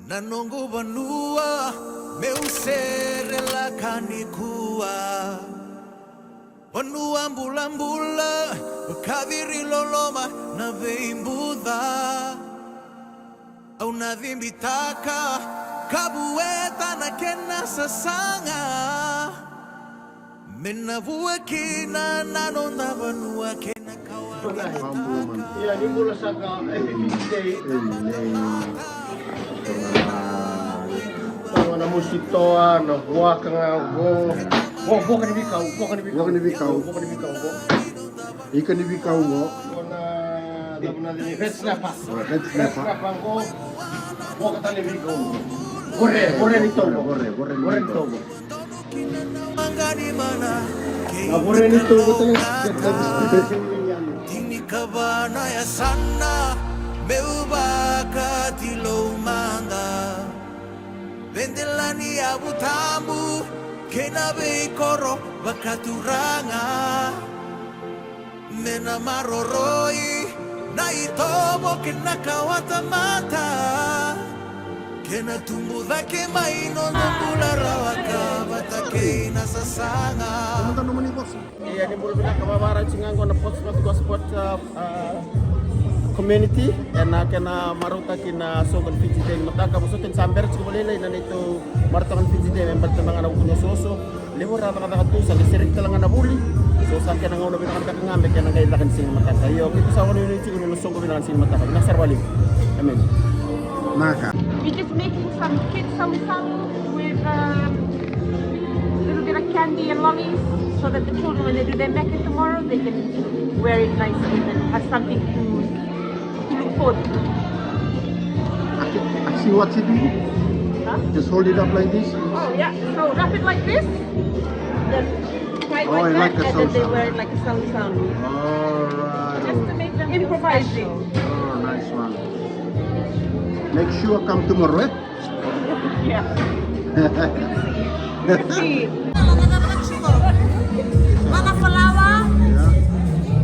Nanongo banua meu sere la kanikua Banua mbula kaviri loloma na veimbuda Au na vimbitaka kabueta na kena sasanga Mena vuekina nanonda banua kena kawa Iya, ni mula saka na musitoa na waka nga go kan ibikaw ikan ibikaw go na dabna ni retsnapa go ka tali ibikaw gore ni togo Mangani mana gore ni togo Tini kabana ya sana meubaka tilomanda Vendelani abutamu kena beikoro bakaturanga Mena maroroi na itobo kena kawata mata Kena tumbuda ke maino nambula rawaka batake na sasanga Iya, ni mula bila kababaran singango na Portsmouth Gosport community na kena maruta kina sogon Fiji day mataka musutin samber tsumulilay na nito martangan Fiji day member tanang ana kuno soso limo rata kata katusa disirik talang na buli so sa kena ngolo binakan kakangame kena gailakan sing mataka yo kito sa kuno ni kuno lusong ko binakan sing mataka nasar wali amen Naka we're just making some kids some with little bit of candy and lollies so that the children when they do their makeup tomorrow they can wear it nicely and have something to look forward to. I see what you do. Huh? Just hold it up like this. Oh yeah, so wrap it like this, then tie it like that, and then they wear it like a sound. Alright. Just to make them improvising. Oh, nice one. Make sure come tomorrow, eh? Yeah. See. Mana palawa? Yeah.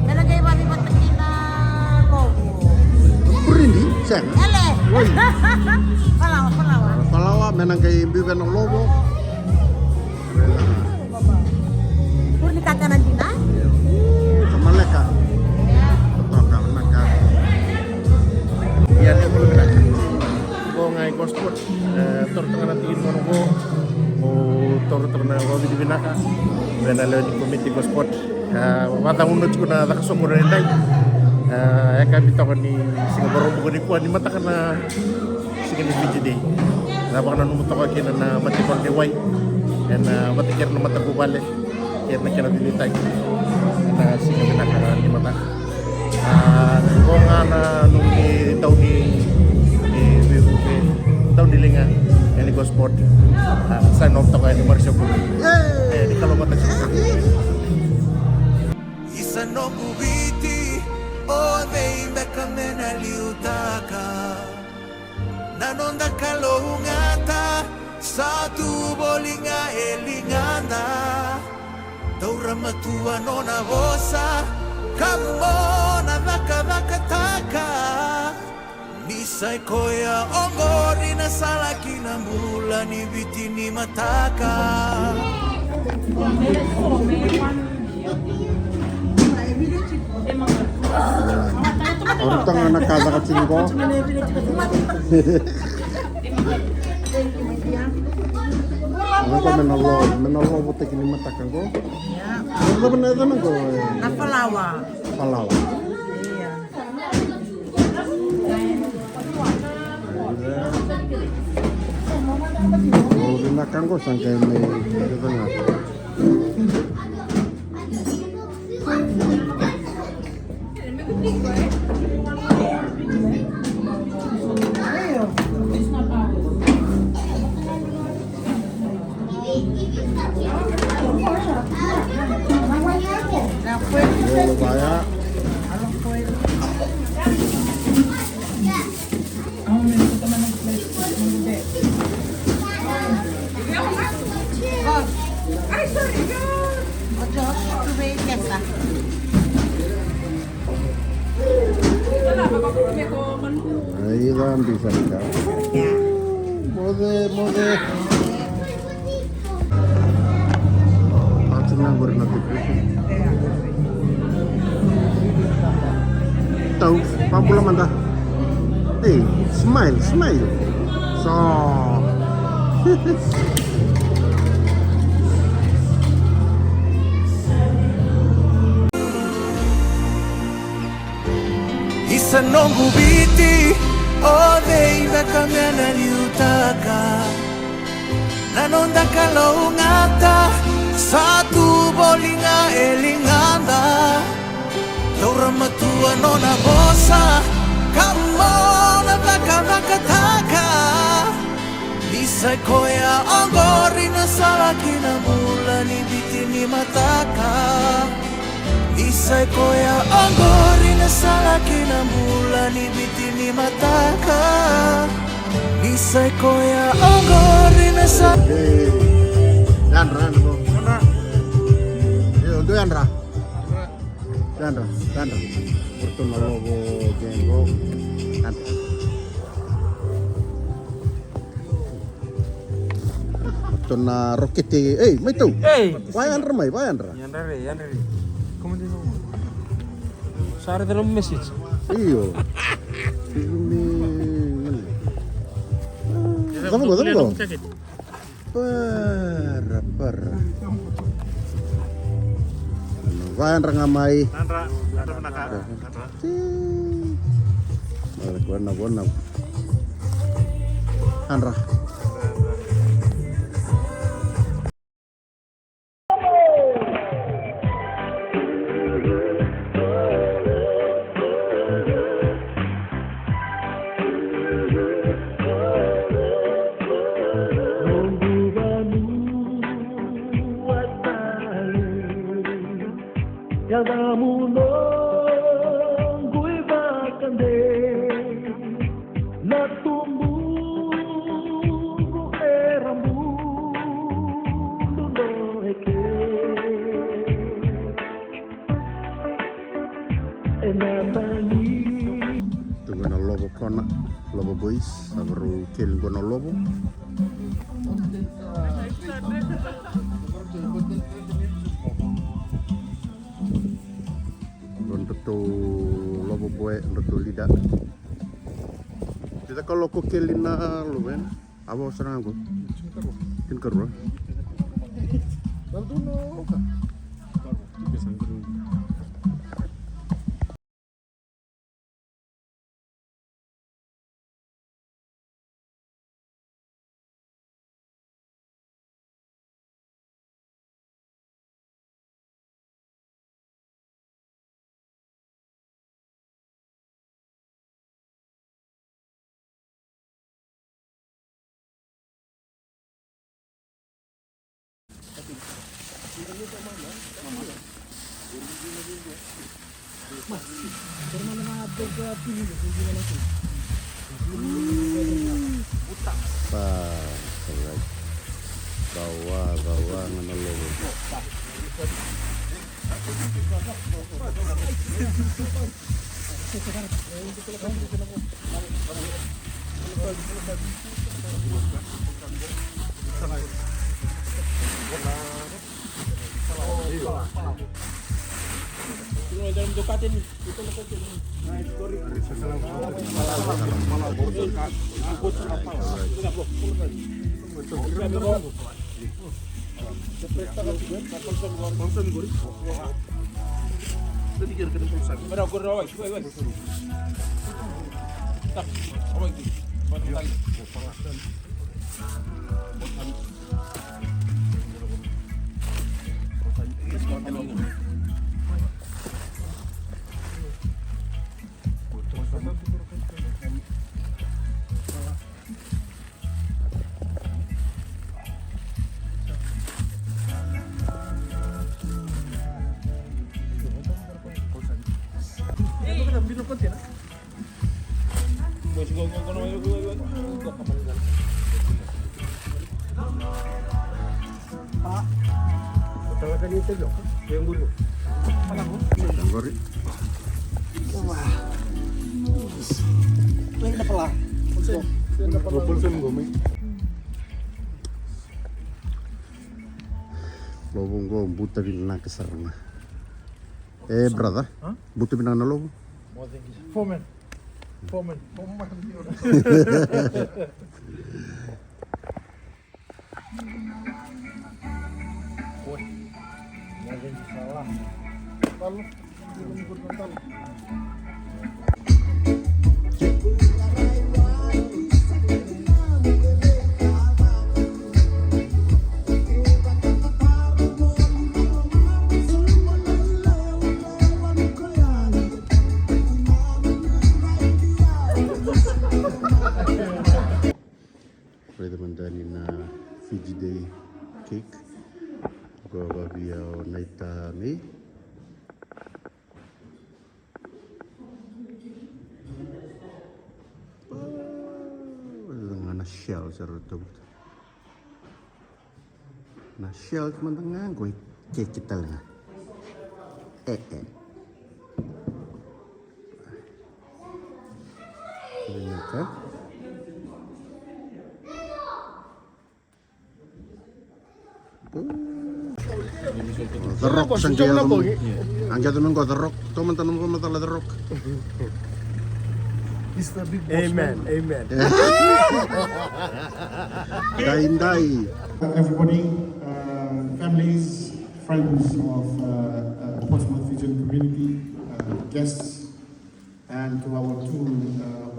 Nalagay ba ni Matakin na logo? Purindi, sen. Ele! Palawa. Palawa, menang kay bibe ng lobo. Puri ni kakanan din na? Kamaleka. Toka naka. iya ni mula bila go ngai Gosport tor tanga na tingin mo go o tor na go di binaka bena le di komite Gosport wata unut ko na nakasoko na nday ya kabita ko ni Singapore ko ni ko ni mata kana sige ni Fiji day na baka na numuto ko kina na matikon ni way and matikir na mata ko bale kaya na kina dilitay na sige binaka ni mata ko nga na nung taon ni taon nilinga ni Gosport sign off to kayo ni Marcio ko di kalau mata siya Isa no kubiti o veimba kamena liutaka Nanonda kalohungata satu bolinga elinganda Taura matua nona vosa kamona vaka taka Nisay koya ongori na salaki na mula ni biti ni mataka Orang tanga nakadakat singko. Ano ko menalo butik ini matakan ko. Ano ba na ko? Na palawa. Palawa. Iya. Oh, binakan ko sangkay may tengah. Banyak. Ahí dan bisa. Ya. Mode. Langsung nganggur notifikasi. Tahu, pampulah mantah. Hey, smile. So. Isa nongu biti ode ibaka mena liutaka nanonda kalau ngata satu bolinga elinganda Taura matua nona bosa kamona baka taka Isa koya angori na salakina mulani bitini mataka Isa koya angori na salakina mulani bitini mataka Isa koya angori na Yandra bro. Yo, Yandra. Porto logo gengo. Porto na rokete. Mai tu. Yandra. Yandere. Come di nuovo? Sare della message. Iyo. Kamu go. Parah. Wayan rangamai. Nandra menaka. Warna. Andra. Tunggu na lobo kona, lobo boys, baru kill gua na lobo. Untuk lobo boy, untuk lidah. Kita kalau kau killin na lo ben, apa serang aku? Kinkar bro. Bantu no. Bawa ngana logo. Gori. Wah. Lagi na pala. Pulsen gomay. Lobong go buta binang kesarna. Brother. Huh? Buta binang na lobo. Foreman. Salah. Talo. Pwede man dani na Fiji Day cake. Gua babi au naita ni. Na shell sarut tu. Na shell cuma tengah gue cake kita lah. Ini kan? The Rock sanjay tu. Angkat tu mengko The Rock. Kau mentanam kau mentala The Rock. He's the big boss. Amen. Dai. Everybody, families, friends of Portsmouth Fijian community, guests, and to our two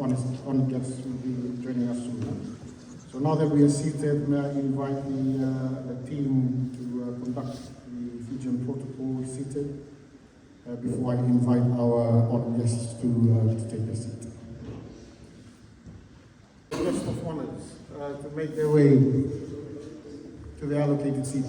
honored guests who will be joining us soon. So now that we are seated, may I invite the team to conduct the Fijian protocol seated before I invite our honored guests to take their seat. Guests of honors to make their way to the allocated seat.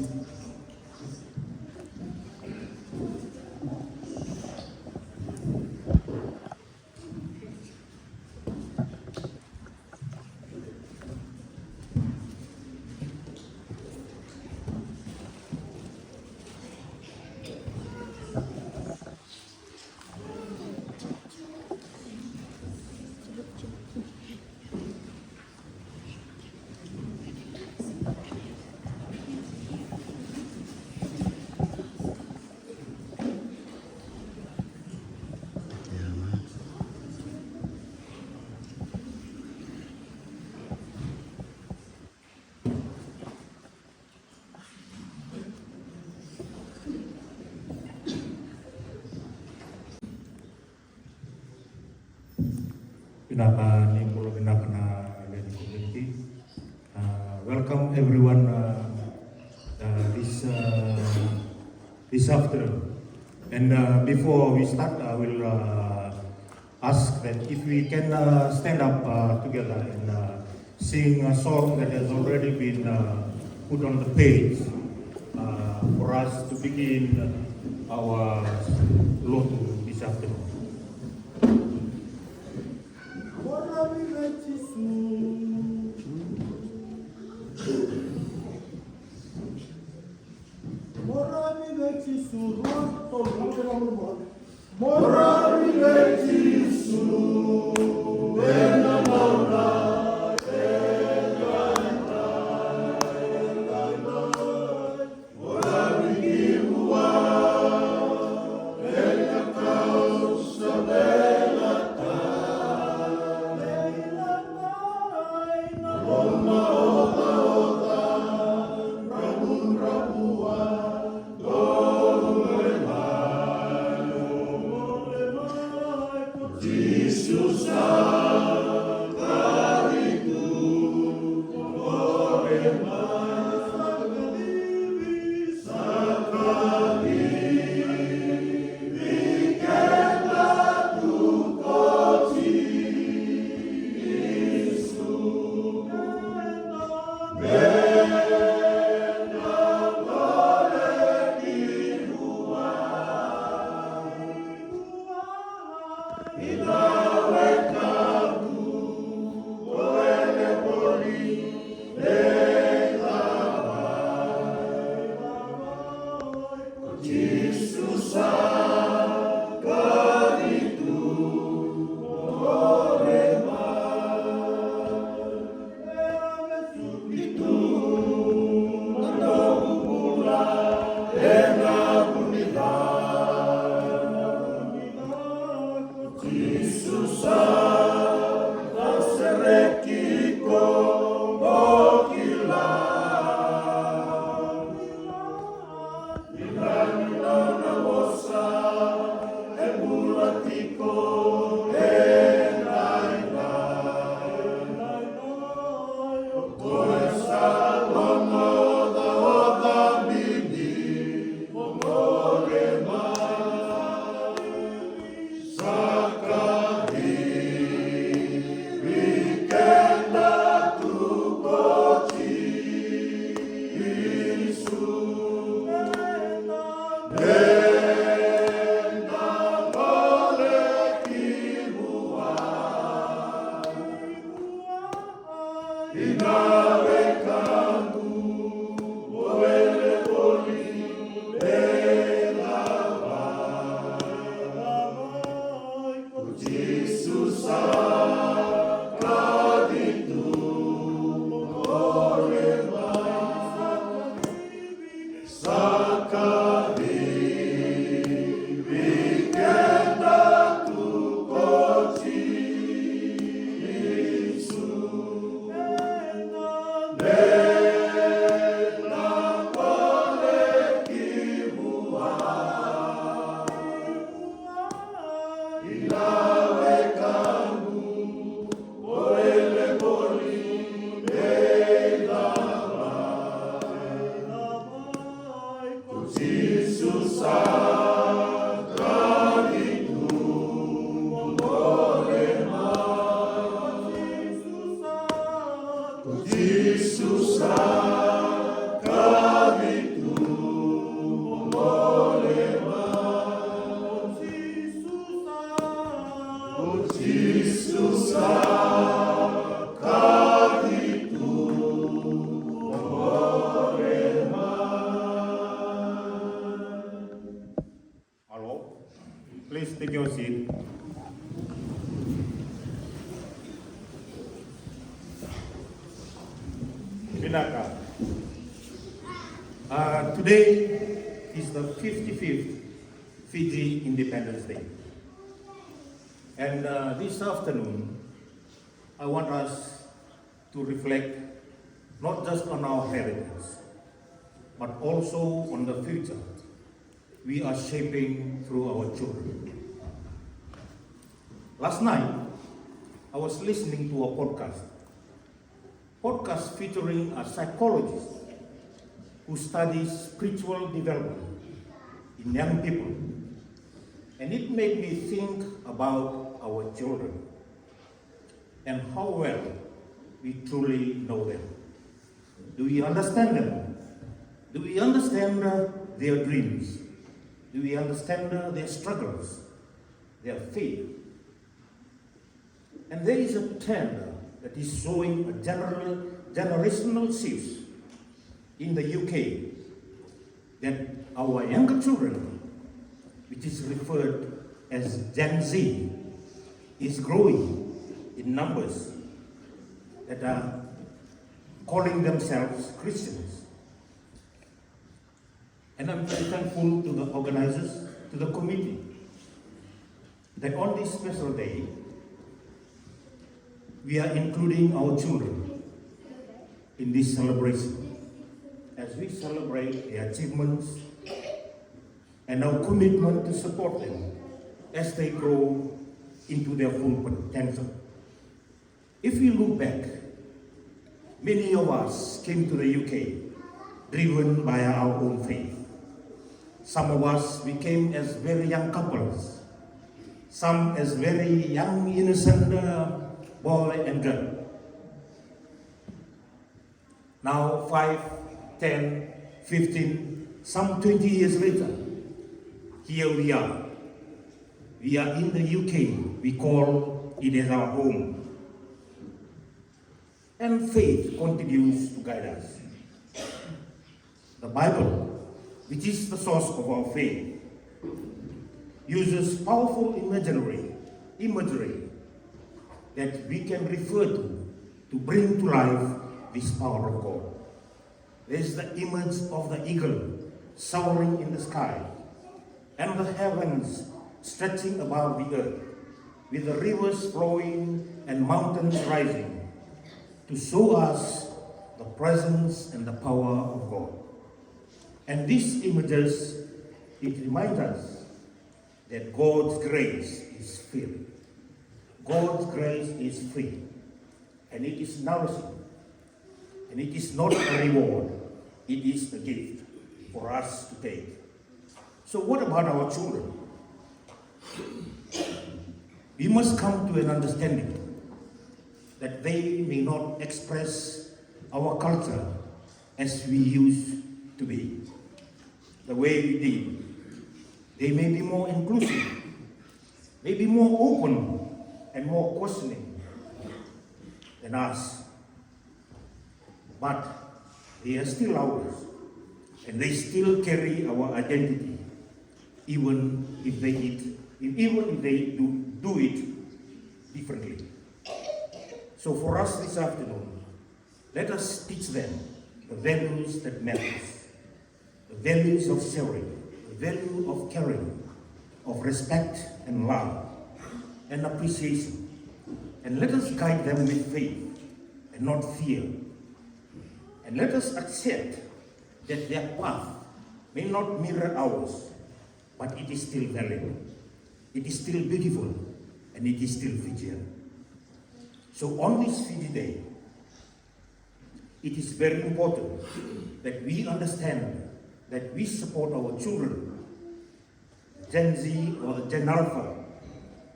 Welcome everyone this afternoon. And before we start, I will ask that if we can stand up together and sing a song that has already been put on the page for us to begin our Lotu this afternoon. Weka Please take your seat. Binaka. Today is the 55th Fiji Independence Day. And this afternoon, I want us to reflect not just on our heritage, but also on the future we are shaping through our children. Last night, I was listening to a podcast featuring a psychologist who studies spiritual development in young people. And it made me think about our children and how well we truly know them. Do we understand them? Do we understand their dreams? Do we understand their struggles, their faith? And there is a trend that is showing a generational shift in the UK, that our younger children, which is referred as Gen Z, is growing in numbers that are calling themselves Christians. And I'm very thankful to the organizers, to the committee, that on this special day, we are including our children in this celebration as we celebrate their achievements and our commitment to support them as they grow into their full potential. If we look back, many of us came to the UK driven by our own faith. Some of us became as very young couples, some as very young, innocent boy and girl. Now 5, 10, 15, some 20 years later, here we are. We are in the UK, we call it as our home. And faith continues to guide us. The Bible, which is the source of our faith, uses powerful imagery that we can refer to bring to life this power of God. There is the image of the eagle soaring in the sky and the heavens stretching above the earth with the rivers flowing and mountains rising, to show us the presence and the power of God. And these images, it reminds us that God's grace is free. God's grace is free, and it is nourishing, and it is not a reward, it is a gift for us to take. So what about our children? We must come to an understanding that they may not express our culture as we used to be, the way we did. They may be more inclusive, may be more open and more questioning than us. But they are still ours, and they still carry our identity, even if they do it differently. So for us this afternoon, let us teach them the values that matter, the values of sharing, the value of caring, of respect and love and appreciation. And let us guide them with faith and not fear. And let us accept that their path may not mirror ours, but it is still valid, it is still beautiful, and it is still Fijian. So on this Fiji Day, it is very important that we understand that we support our children, Gen Z or the Gen Alpha,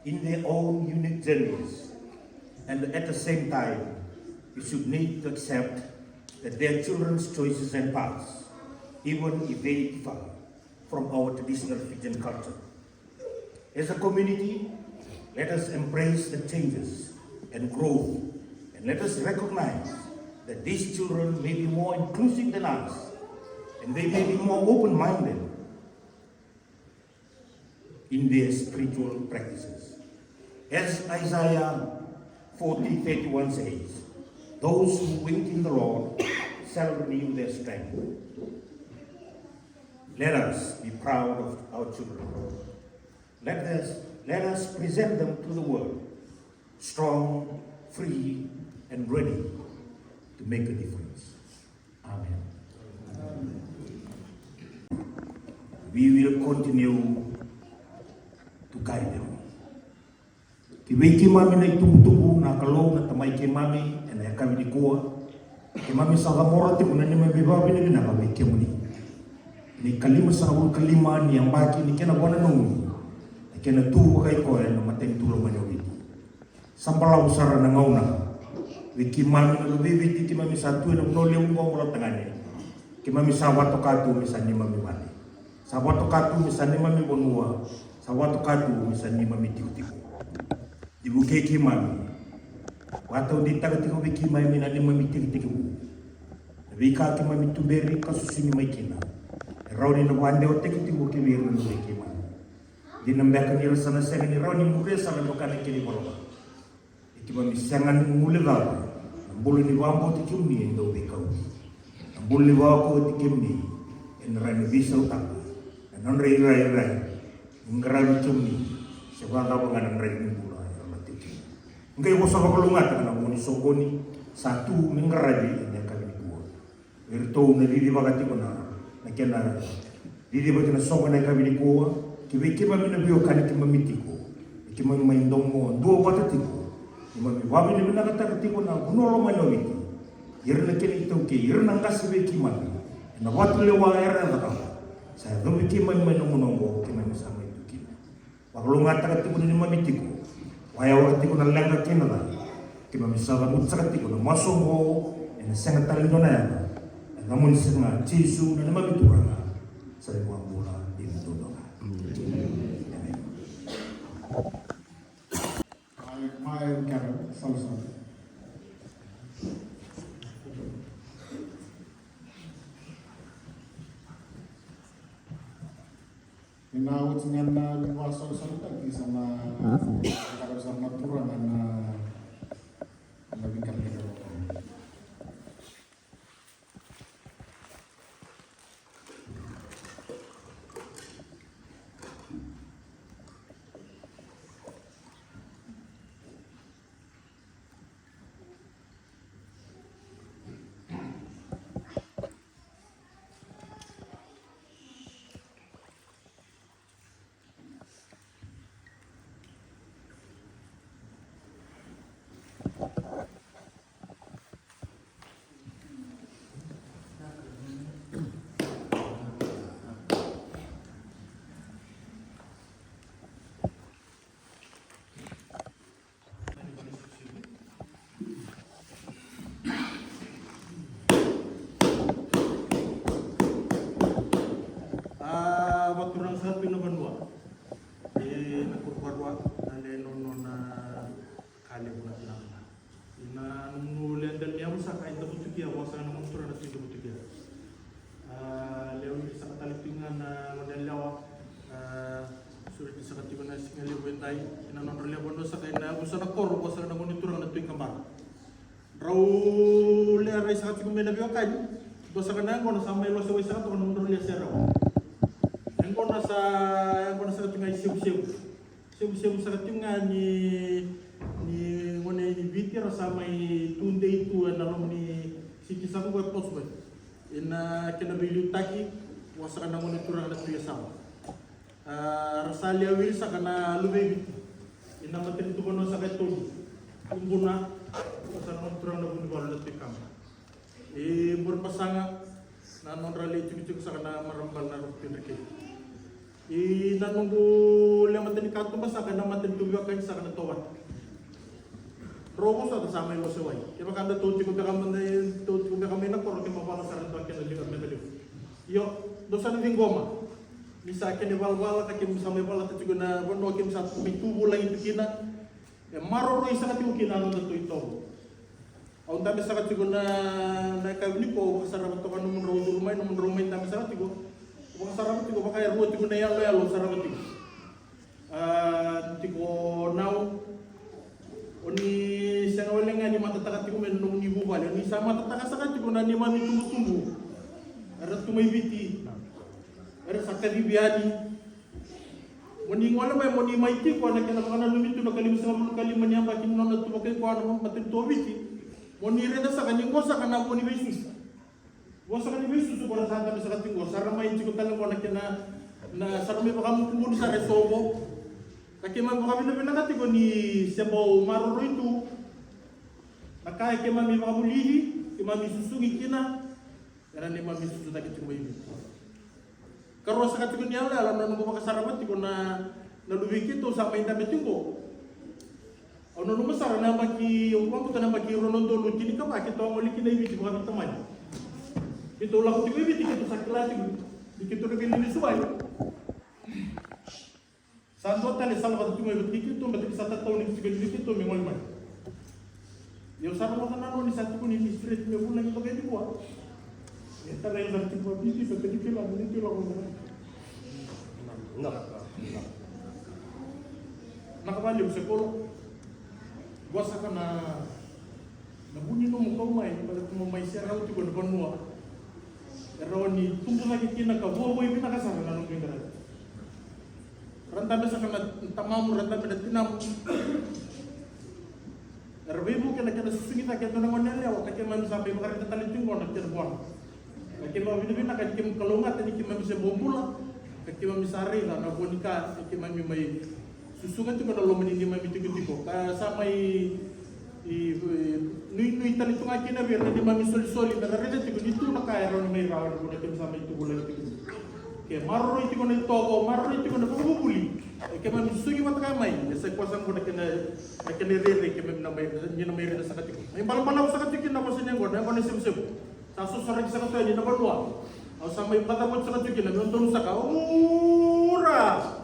in their own unique journeys. And at the same time, we should need to accept that their children's choices and paths, even if they differ from our traditional Fijian culture. As a community, let us embrace the changes and growth, and let us recognize that these children may be more inclusive than us, and they may be more open-minded in their spiritual practices. As Isaiah 40:31 says, those who wait in the Lord shall renew their strength. Let us be proud of our children. Let us present them to the world, strong, free, and ready to make a difference. Amen. We will continue to guide them. Ki wei ki mami nei tumutupu na kalau na tamai ki mami e na kami di kua. Ki mami sa gamora te kuna ni mami babi ni na kami ki muni. Ni kalima sa ul kalima ni yang baki ni kena bona nungi. Ni kena tu kai ko e na mateng tulo manyobi. Sampala usara na ngauna. Wiki mami na lubibi ki mami sa tu na nole ungo ngola tangane. Ki mami sa wato katu misani mami mani. Sa wato katu misani mami bonua. Sa wato katu misani mami tiku-tiku. Ibu keki mami, watau di tagatiko biki mai mina ni mami tiki-tiki u. Vika ki mami tuberi kasusini mai kina. Rauni no wande o tiki-tiki ki wiru no biki mami. Di nambeka ni rasana senga ni rauni mure sana no kana kini boroba. Iki mami senga ni mule lawa. Mbulu ni wambo tiki uni endo bikau. Mbulu ni wako tiki uni en rani visa utaka. Non rai. Ngrabi tumi. Sebab apa ngana rai minggu. Ngai wosa bakalungat kana moni sogoni satu mingraji nya kali dua. Virtou na didi bagati kona na kena didi bagina sogona kali dua ki wiki ba mina bio kani ki mamitiko. Ki mami maindomo do batatiko. Ki mami wami ni bina kata tiko na gunolo manowiti. Yerna kini itu ki yerna ngasibe ki mami. Na watu le wa era na kama. Saya do ki mami manongo ki mami sama itu ki. Bakalungat ka tiko ni mamitiko. Waya wakati kuna lenga kina na kima misala mutsakati kuna masongo ena senga talindona ya na muni senga chisu na nama biturana sai wambula di mutodona. My Carol, Salsa. Inawit nga na lumaso sa lutan di sama kalau sama turun na labing karga. Baturang sa pinabanwa. Nagkurbarwa na nono na kalib na lang. Ina nulen dan niya sa kain tabutukia wasa na montura na tabutukia. Leo sa katalitingan na modelawa sulit sa katiban na singali bentay ina non relebo sa kain na usa na kor wasa na monitor na tuing kamar. Raw le ray sa katiban na biwa kain. Dosa kana ko na samay lo sa wisa to non relebo sa raw. Yang kona sa katinga siu sa katinga ni wana ni bitir sa may tunde itu na lom ni sikisa ko Portsmouth ina kena bilu taki wasa kana monitor na tuya sama rasalia wil sa kana lubebi ina matin tu kono sa katon kumbuna wasa monitor na buni balu na tikam berpasanga na non rally cuk sa kana marambal na rupin reke nanunggu lematan kanto basa kana matin tuwa kan sa kana towat rogo sa sama lo sewai kaya kanda to ko kami na koro kema bala sa ran kana liga medalyo yo dosa ni goma misa kene walwala ka kim sama bala ta na bono kim sa tubo lang itu kina maroro isa ka kina no to ito au tabi sa ka na kawni ko sa rabat to kanu rumay tabi sa ka Bukan sarap tigo pakai ruo tigo na yalo sarap tigo. Tigo now oni senga welenga ni matataka tigo men nung ni bubale ni sama tataka saka tigo na ni mami tumbu. Ara tumay biti. Ara sakali biani. Moni ngola may moni maiti ko na kana mga lumito na kalim sa mga kalim niya bakin no na tubakay ko ano matin to biti. Moni reda sa kaning ko sa kana moni besis. Wasa kan bisu su bara santa bisa katingo sarama inci ko talang ko na sarami pa kamu kumbun sa resobo kakima pa kami na katigo ni sebo maroro itu nakay kema mi mabulihi kema mi susugi kina era ni mami susu taki timo ibi karo sa katigo ni ala na ko makasarama tiko na lubiki to sa mainda betingo ono no masara na baki yung ko na baki ronondo lu kini ka ba kito ngoli kina ibi timo kami teman Itu laku tiga ibi tiga sakit lagi, dikit tu lagi suai. Santo tali salah satu cuma ibi tiga tu berarti satu tahun ini tiga ibi tu mengol mana. Yang sama makanan ni satu pun ini street mengol lagi pakai dua. Kita lain dari tiga ibi pakai dikit lah, ini tu lah orang. Nak balik sekolah, gua sekarang na bunyi nomu kau main, pada tu mau main serau tu kau depan mua. Roni tumpu lagi kina ka bobo ibi na kasara na nung indra. Ranta besa kana tamam ranta beda tinam. Erbebu kana kana susungita ka to na ngonel ya wakake man sampai makar ta tali tungo na terbuan. Kake ma bina ka kim kalonga tani kim bisa bombula. Kake ma misari na bonika kake ma mai susungan tu kana lo menini ma bitiko ka samai nui tali tunga kina biar nanti mami soli na reda tigo itu na kaya ron may rawan ko na kim sama itu bulan tigo ke marro itu na togo marro itu na bubuli ke mami sugi mata kamay sa kwasang ko na rere ke mami na may reda sa katiko ay balang sa katiko na ko sa nyango na ko na sibsib sa susara sa katiko ni na balwa au sa may patamot sa katiko na nonton sa ka ura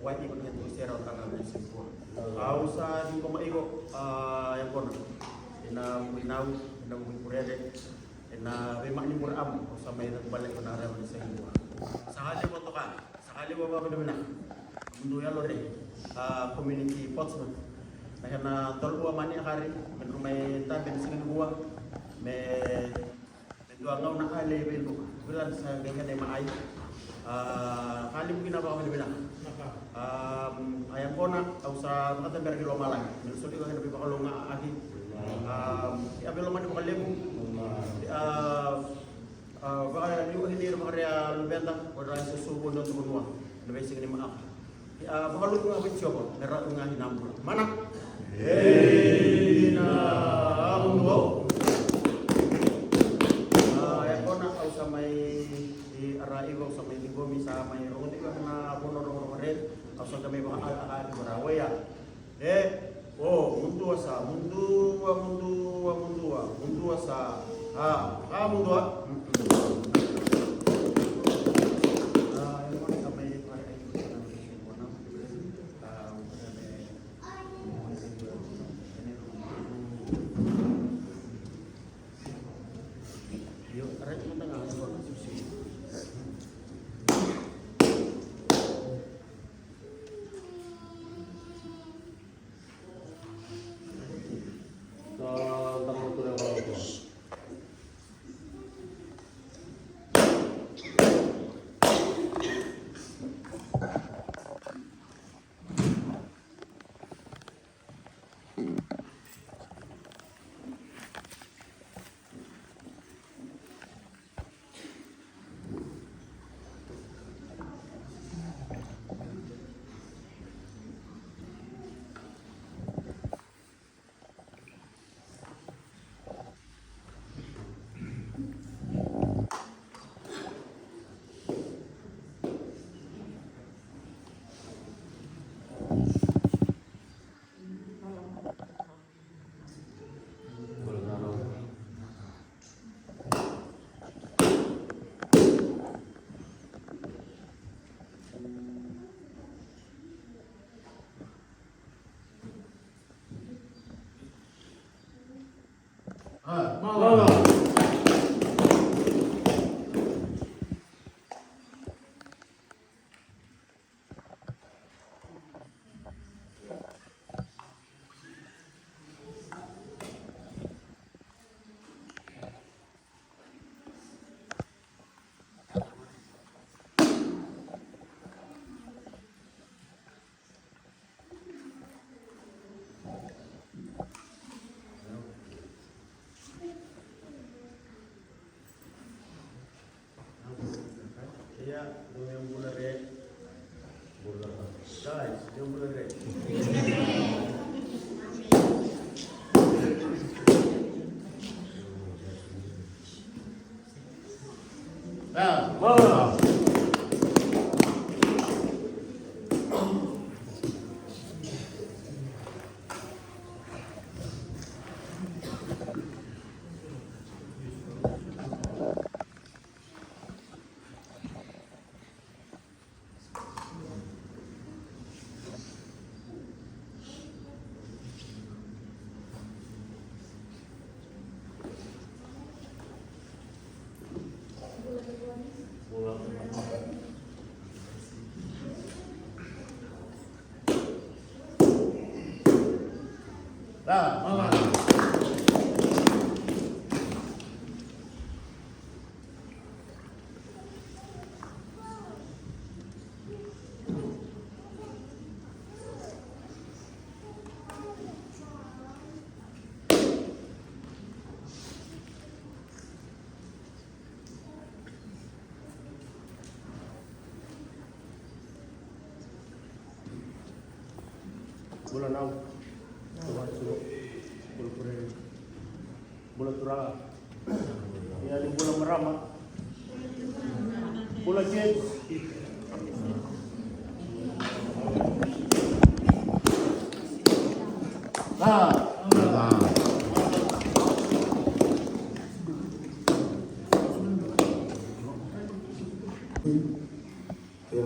white ikut dengan tulisnya orang tangan dari semua. Ausa di koma iko yang kono. Ina winau, ina murede, ina remak ni muram sama ina balik ke nara di semua. Sakali motokan, sakali bawa benar-benar. Mundu ya lore, community Portsmouth. Nah karena tolua mani hari, menrumai tabi di sini gua, dua ngau nak ale belu, bulan saya dengan ema ai. Kali mungkin apa kami bilang. Ayam kona usah kata biar kilo malang. Maksud itu kan lebih bakal nggak lagi. Ya belum ada bakal lemu. Bakal juga ini bakal dia lebih entah. Orang sesuatu dan semua. Lebih sing ini maaf. Bakal lu nggak bisa kok. Nerak nggak hinam. Mana? Hinam. Ayam kona usah di arah ibu usah main tinggal bisa main rumah tiga kena punor red. Usah kami bakal ada berawal ya. Mundu asa, mundu asa. Mundu. Yang bulan red. Guys, yang bulan red. Bulan Au, bulan Turah, ini bulan Merama, bulan Jet.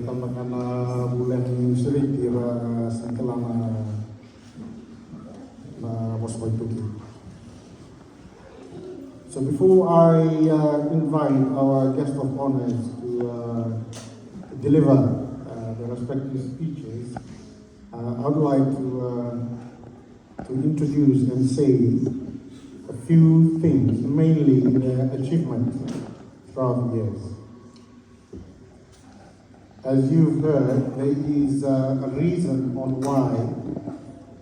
Tambahkan bulan Sri kira setelah So before I invite our guest of honors to deliver the respective speeches, I would like to introduce and say a few things, mainly the achievements throughout the years. As you've heard, there is a reason on why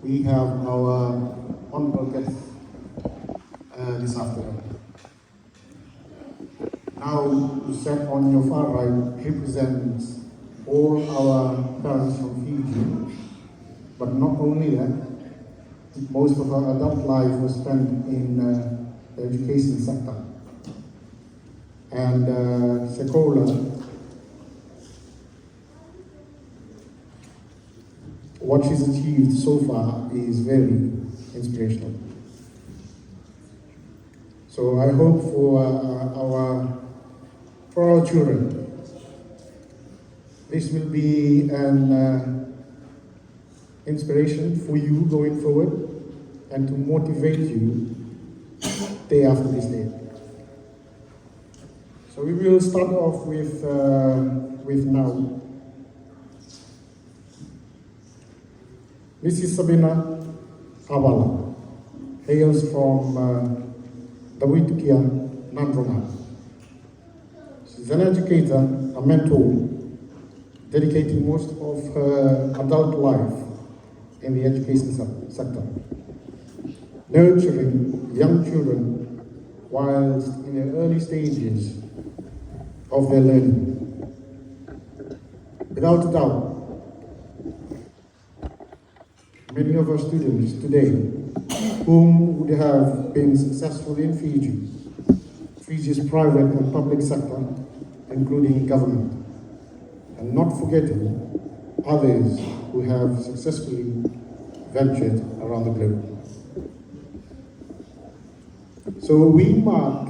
we have our honorable guest this afternoon. Now, who sat on your far right represents all our parents from Fiji, but not only that, most of our adult life was spent in the education sector. And Sekolah, what she's achieved so far is very inspirational. So I hope for our children, this will be an inspiration for you going forward and to motivate you day after this day. So we will start off with now. Mrs. Sabina Avala hails from Dawitukia, Nandroma. She's an educator, a mentor, dedicating most of her adult life in the education sector, nurturing young children whilst in the early stages of their learning. Without a doubt, many of our students today whom would have been successful in Fiji's private and public sector, including government, and not forgetting others who have successfully ventured around the globe. So we mark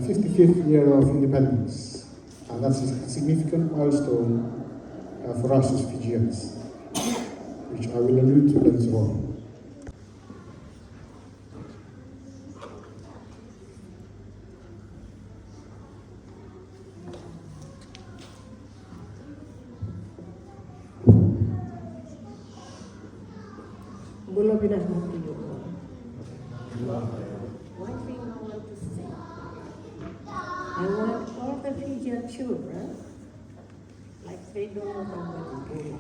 55th year of independence, and that's a significant milestone for us as Fijians, which I will allude to later on. One thing I want to say, I want all the Fijian children, like they don't know about Ebola.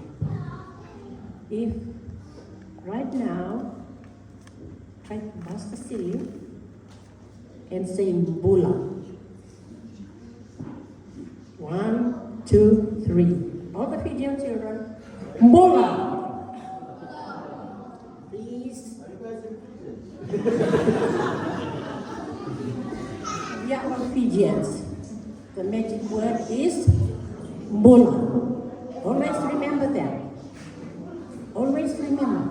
If right now, try to bust the ceiling and say Ebola. 1, 2, 3. All the Fijian children, Ebola. Please. We are all Fijians. The magic word is Ebola. Always remember that. Always remember.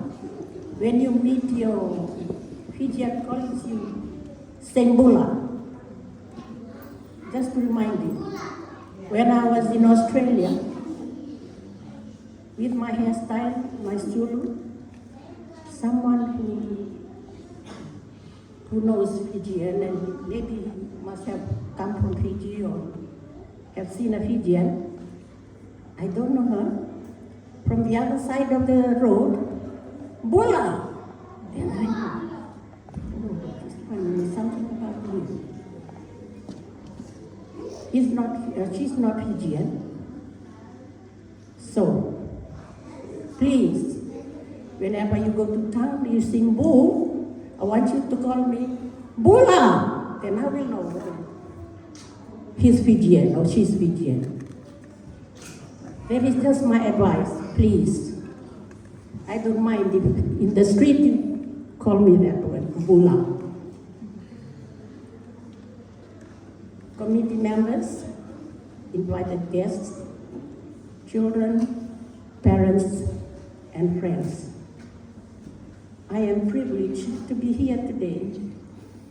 When you meet your Fijian colleagues, you say Ebola. Just to remind you. When I was in Australia, with my hairstyle, my student, someone who knows Fijian and maybe must have come from Fiji or have seen a Fijian, I don't know her, from the other side of the road, Bola! And I know, oh, she's telling me something about me. She's not Fijian. So, please, whenever you go to town, you sing Boo, I want you to call me Bola. Then I will know whether he's Fijian or she's Fijian. That is just my advice, please. I don't mind if in the street you call me that word, Bola. Committee members, invited guests, children, parents, and friends. I am privileged to be here today,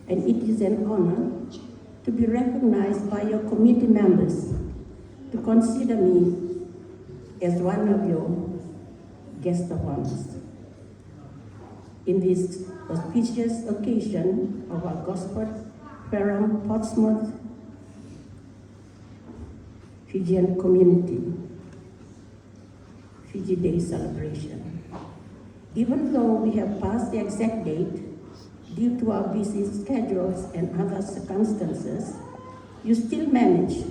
and it is an honor to be recognized by your committee members to consider me as one of your guest of honors. In this auspicious occasion of our Gosport, Fareham, Portsmouth, Fijian community, Fiji Day celebration. Even though we have passed the exact date, due to our busy schedules and other circumstances, you still manage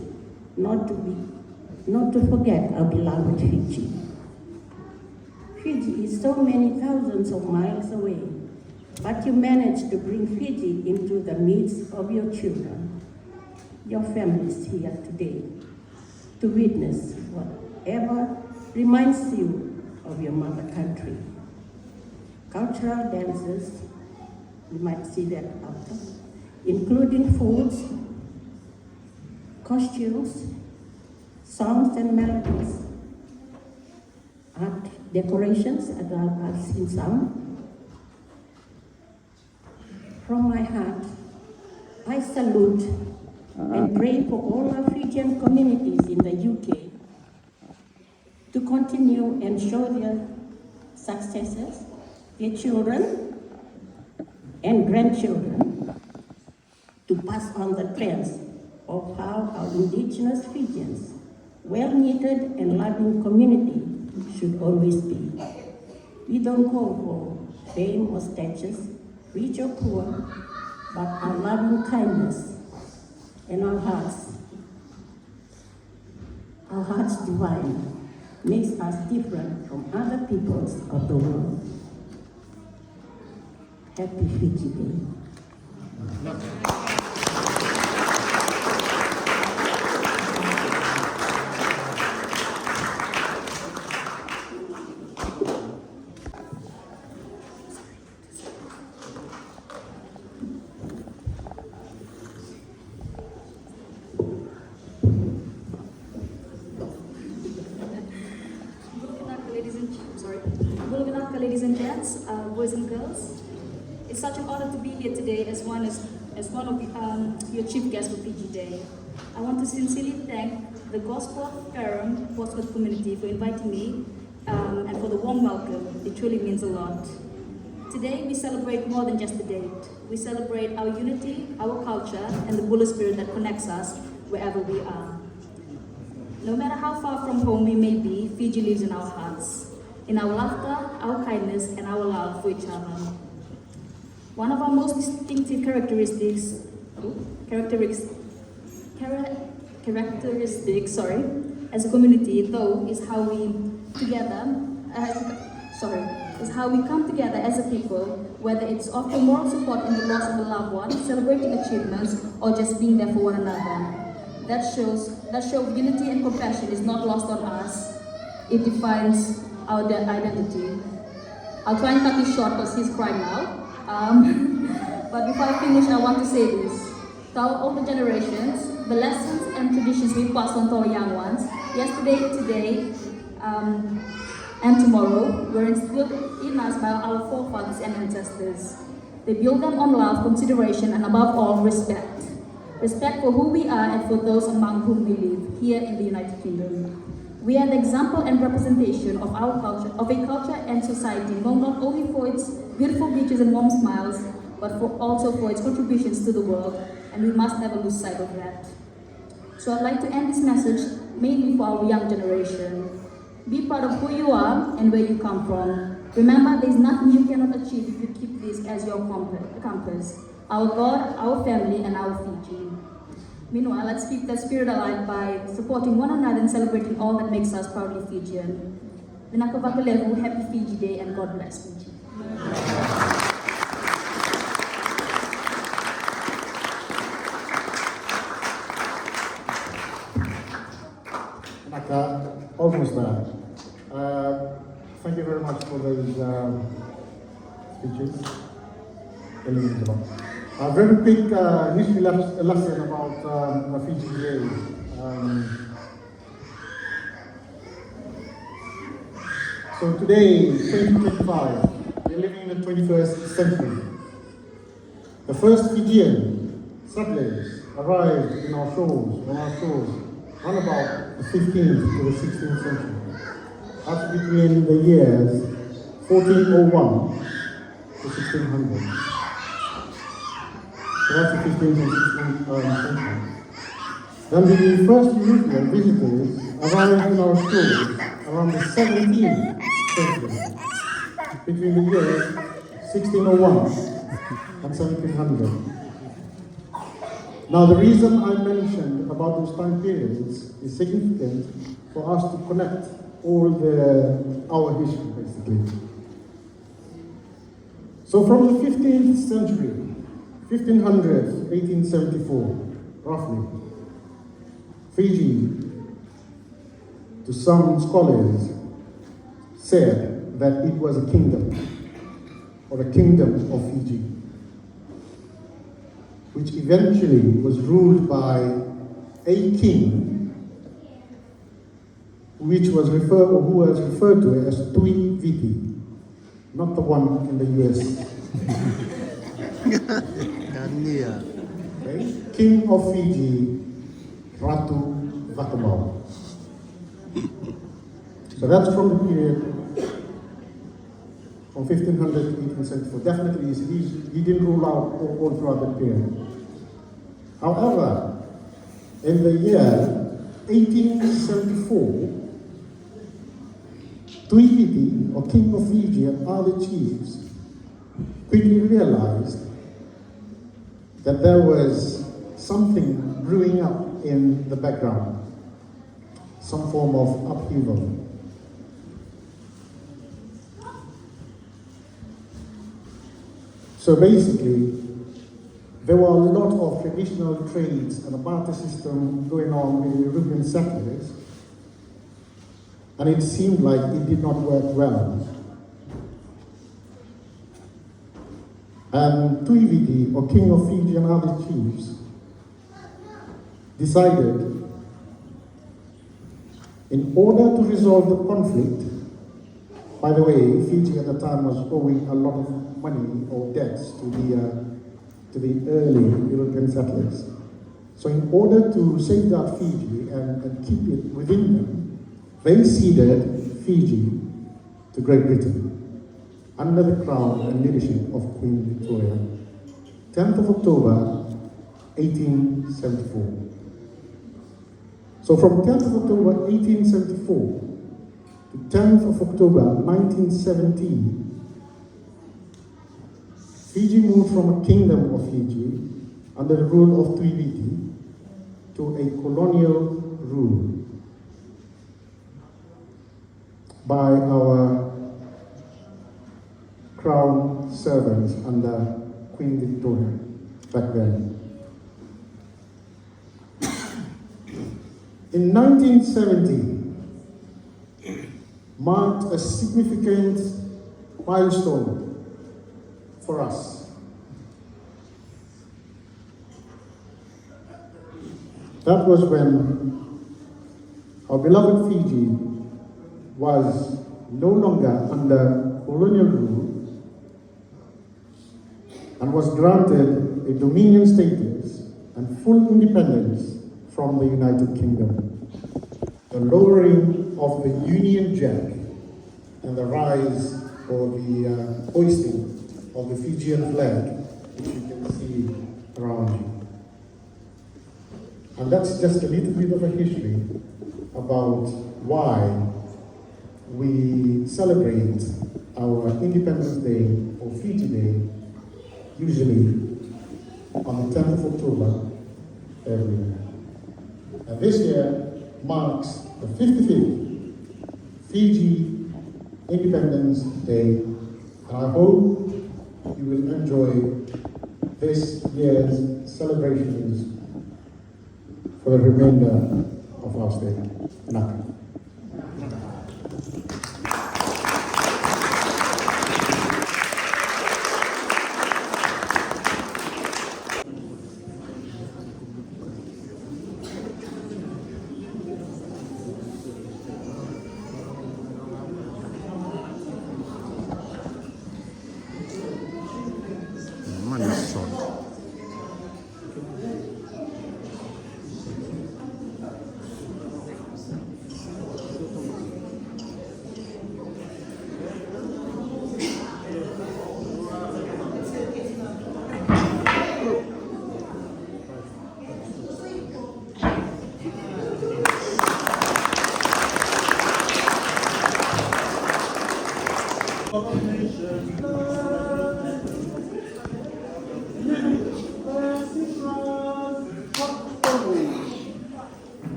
not to be not to forget our beloved Fiji. Fiji is so many thousands of miles away, but you managed to bring Fiji into the midst of your children, your families here today, to witness whatever reminds you of your mother country. Cultural dances, you might see that after, including foods, costumes, songs and melodies, art decorations, and I've seen some. From my heart, I salute and pray for all our Fijian communities in the UK to continue and show their successes, their children and grandchildren, to pass on the trends of how our indigenous Fijians, well-knitted and loving community, should always be. We don't call for fame or status, rich or poor, but our loving kindness and our hearts divine, makes us different from other peoples of the world. Happy Fiji Day. Ladies and gents, boys and girls, it's such an honor to be here today as one of your chief guests for Fiji Day. I want to sincerely thank the Gosport, Fareham, Portsmouth community for inviting me and for the warm welcome. It truly means a lot. Today we celebrate more than just a date. We celebrate our unity, our culture, and the Bula spirit that connects us wherever we are. No matter how far from home we may be, Fiji lives in our hearts, in our laughter, our kindness, and our love for each other. One of our most distinctive characteristics, as a community, though, is how we come together as a people, whether it's offering moral support in the loss of a loved one, celebrating achievements, or just being there for one another. That show of unity and compassion is not lost on us. It defines our identity. I'll try and cut this short because he's crying now. But before I finish, I want to say this. To our older generations, the lessons and traditions we pass on to our young ones, yesterday, today, and tomorrow, were instilled in us by our forefathers and ancestors. They build them on love, consideration, and above all, respect. Respect for who we are and for those among whom we live here in the United Kingdom. We are the example and representation of our culture, of a culture and society known not only for its beautiful beaches and warm smiles, but also for its contributions to the world, and we must never lose sight of that. So I'd like to end this message mainly for our young generation. Be proud of who you are and where you come from. Remember, there is nothing you cannot achieve if you keep this as your compass. Our God, our family, and our Fiji. Meanwhile, let's keep that spirit alive by supporting one another and celebrating all that makes us proudly Fijian. Vinakavakalevu, happy Fiji Day, and God bless Fiji. Almost there. Thank you very much for those speeches. A very quick history lesson about Fiji Day. So today, 2025, we're living in the 21st century. The first Fijian settlers arrived on our shores, on about the 15th to the 16th century. That's between the years 1401 to 1600. So that's the 15th and 16th century. Then the first European visitors arrived in our shores around the 17th century, between the years 1601 and 1700. Now the reason I mentioned about those time periods is significant for us to connect our history, basically. So from the 15th century, 1500, 1874, roughly, Fiji, to some scholars, said that it was a kingdom, or a kingdom of Fiji, which eventually was ruled by a king, who was referred to as Tui Viti, not the one in the US. Okay? King of Fiji, Ratu Vakamau. So that's from the period from 1500 to 1874. Definitely, he didn't rule out all throughout that period. However, in the year 1874, Tui Viti, or King of Fiji, and other chiefs quickly realized that there was something brewing up in the background, some form of upheaval. So basically, there were a lot of traditional trades and a barter system going on with the European settlers, and it seemed like it did not work well. And Tui Viti, or King of Fiji, and other chiefs decided, in order to resolve the conflict, by the way, Fiji at the time was owing a lot of money or debts to the early European settlers. So in order to safeguard Fiji and keep it within them, they ceded Fiji to Great Britain under the crown and leadership of Queen Victoria, 10th of October, 1874. So from 10th of October, 1874 to 10th of October, 1917, Fiji moved from a kingdom of Fiji under the rule of Tui Viti to a colonial rule by our crown servants under Queen Victoria back then. In 1970, marked a significant milestone for us. That was when our beloved Fiji was no longer under colonial rule and was granted a dominion status and full independence from the United Kingdom. The lowering of the Union Jack and the rise or the hoisting of the Fijian flag, which you can see around you. And that's just a little bit of a history about why we celebrate our Independence Day or Fiji Day usually on the 10th of October every year. And this year marks the 55th Fiji Independence Day, and I hope you will enjoy this year's celebrations for the remainder of our stay. Naka.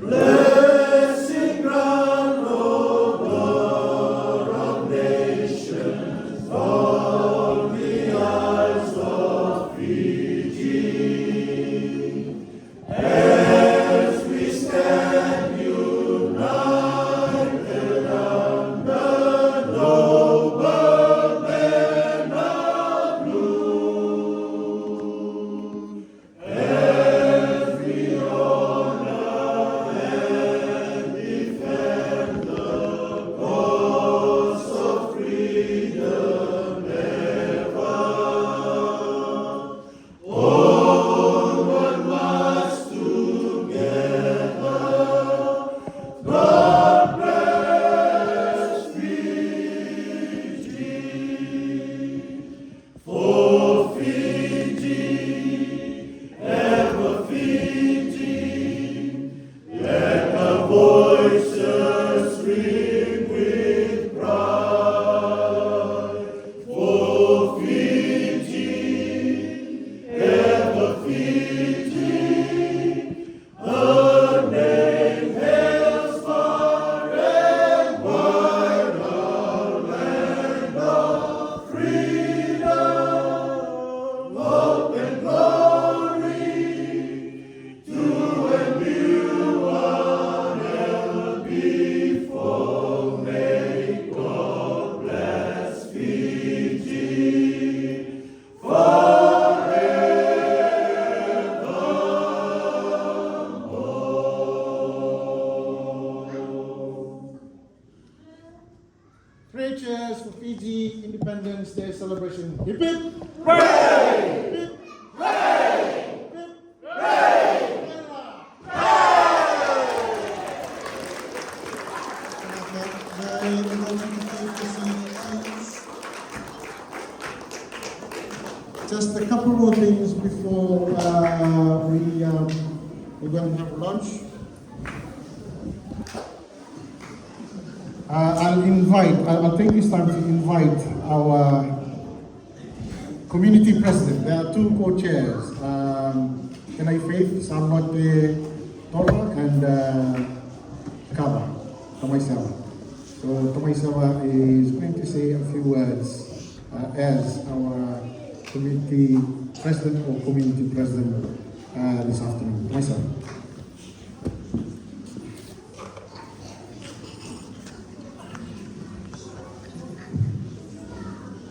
Blessing ground. Three cheers for Fiji Independence Day celebration. Hip hip! Hooray! Hip hip! Hooray! Hip hip! Hooray! Just a couple more things before we're going to have lunch. I'll take this time to invite our community president. There are two co-chairs, Kenai Faith, Samlote Tora, and Kaba, Tomaisawa. So Tomaisawa is going to say a few words as our community president or community president this afternoon. Tomaisawa.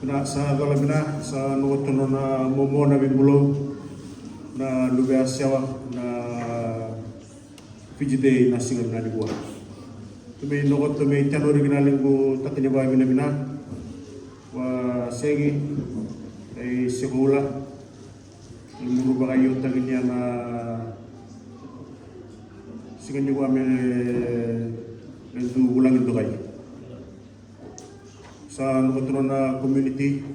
Na sa dalamina sa nuotono na momo na bibulo na lugar siawa na Fiji Day na singa na dibuwa. Tumi nokot tumi tano riginaling ko tatanya ba mina wa segi ay segula lumuru ba kayo taginya na singa ni wa me ndu ulang ito kayo. Sa nuotono na community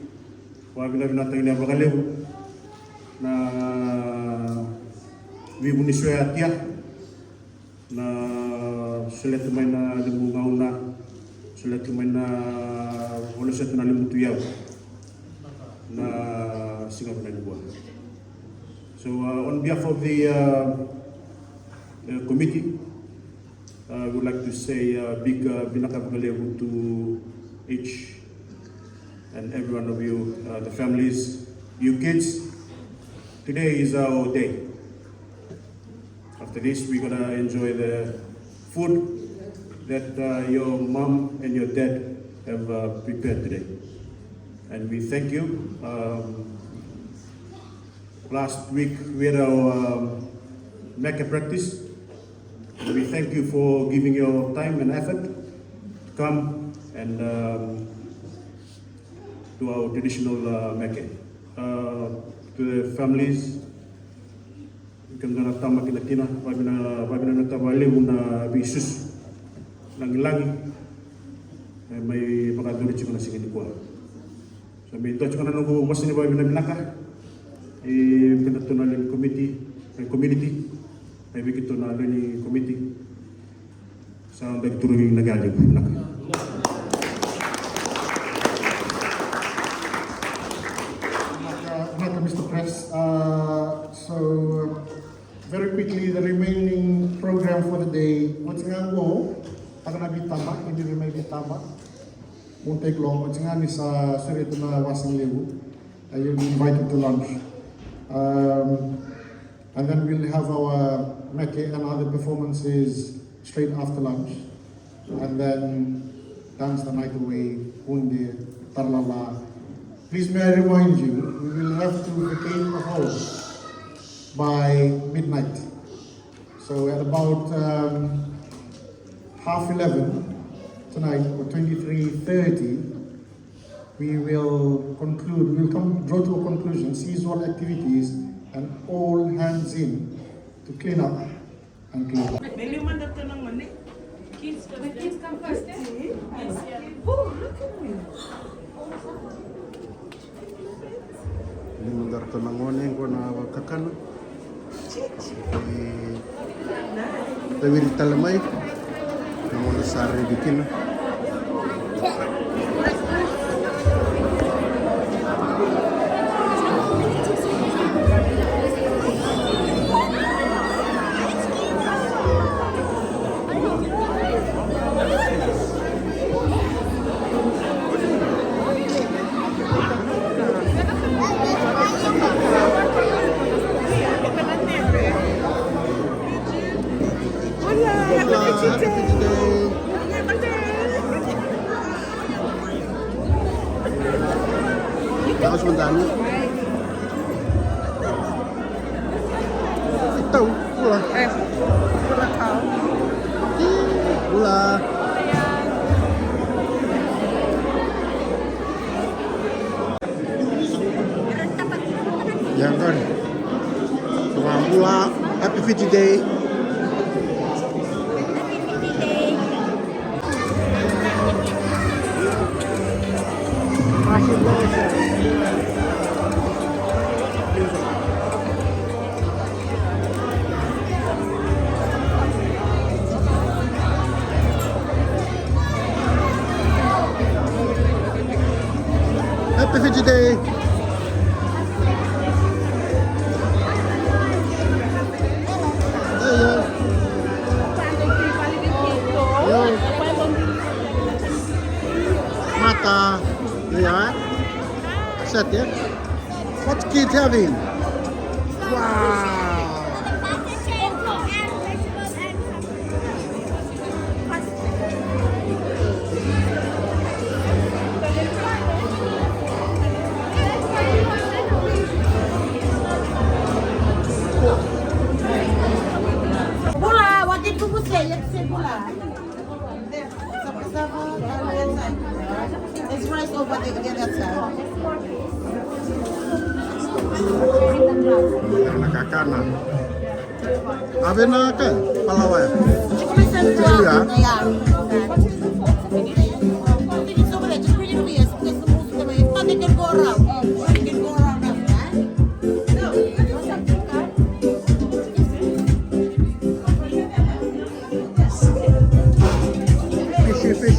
wa binatang ina bakalew na wibuni soya tia na sulit may na limungaw na sulit may na wala sa na limutuyaw na singap na buwan. So on behalf of the committee, I would like to say big binakabagalew to each and every one of you, the families, you kids. Today is our day. After this, we're gonna enjoy the food that your mom and your dad have prepared today. And we thank you. Last week, we had our Mecca practice. And we thank you for giving your time and effort to come and to our traditional Mecca. To the families, kung na tama kinatina, pagina na tabali na bisus langi may pagkadulit siya na sige di ko. So may ito na nung mas ni babi na binaka pinatunalan community may bigito na ni committee sa nagturing nagalig binaka. Mr. Press. Very quickly, the remaining program for the day. What's nga go? Pag nabitama, hindi rin may bitama. Won't take long. What's nga ni sa surito na wasang lewu. You'll be invited to lunch. And then we'll have our meke and other performances straight after lunch. And then dance the night away, Hundi, Tarlala. Please may I remind you, we will have to vacate the house by midnight. So at about 11:30 tonight, or 23:30, we will conclude, we'll draw to a conclusion, cease all activities and all hands in to clean up and clean up. Kids come first, eh? Oh, look at me. Ini mundar to nangone ko na kakano. Tawiri talamay. Nangone sari bikin. Tapos mandami. Ito, pula. Pula kau. Pula. Yan kan. Semua pula. Happy Fiji Day. Happy Fiji Day. Mata, yeah. Set ya. What's kids having? Wow. Bola, what did you say? Let's say bola. It's rice over the other side. Yang nakakana. Abe na ka? Palawa ya? Yeah. It's over there. Just bring it over here. Because the most of it, they can go around. They can go around us, right?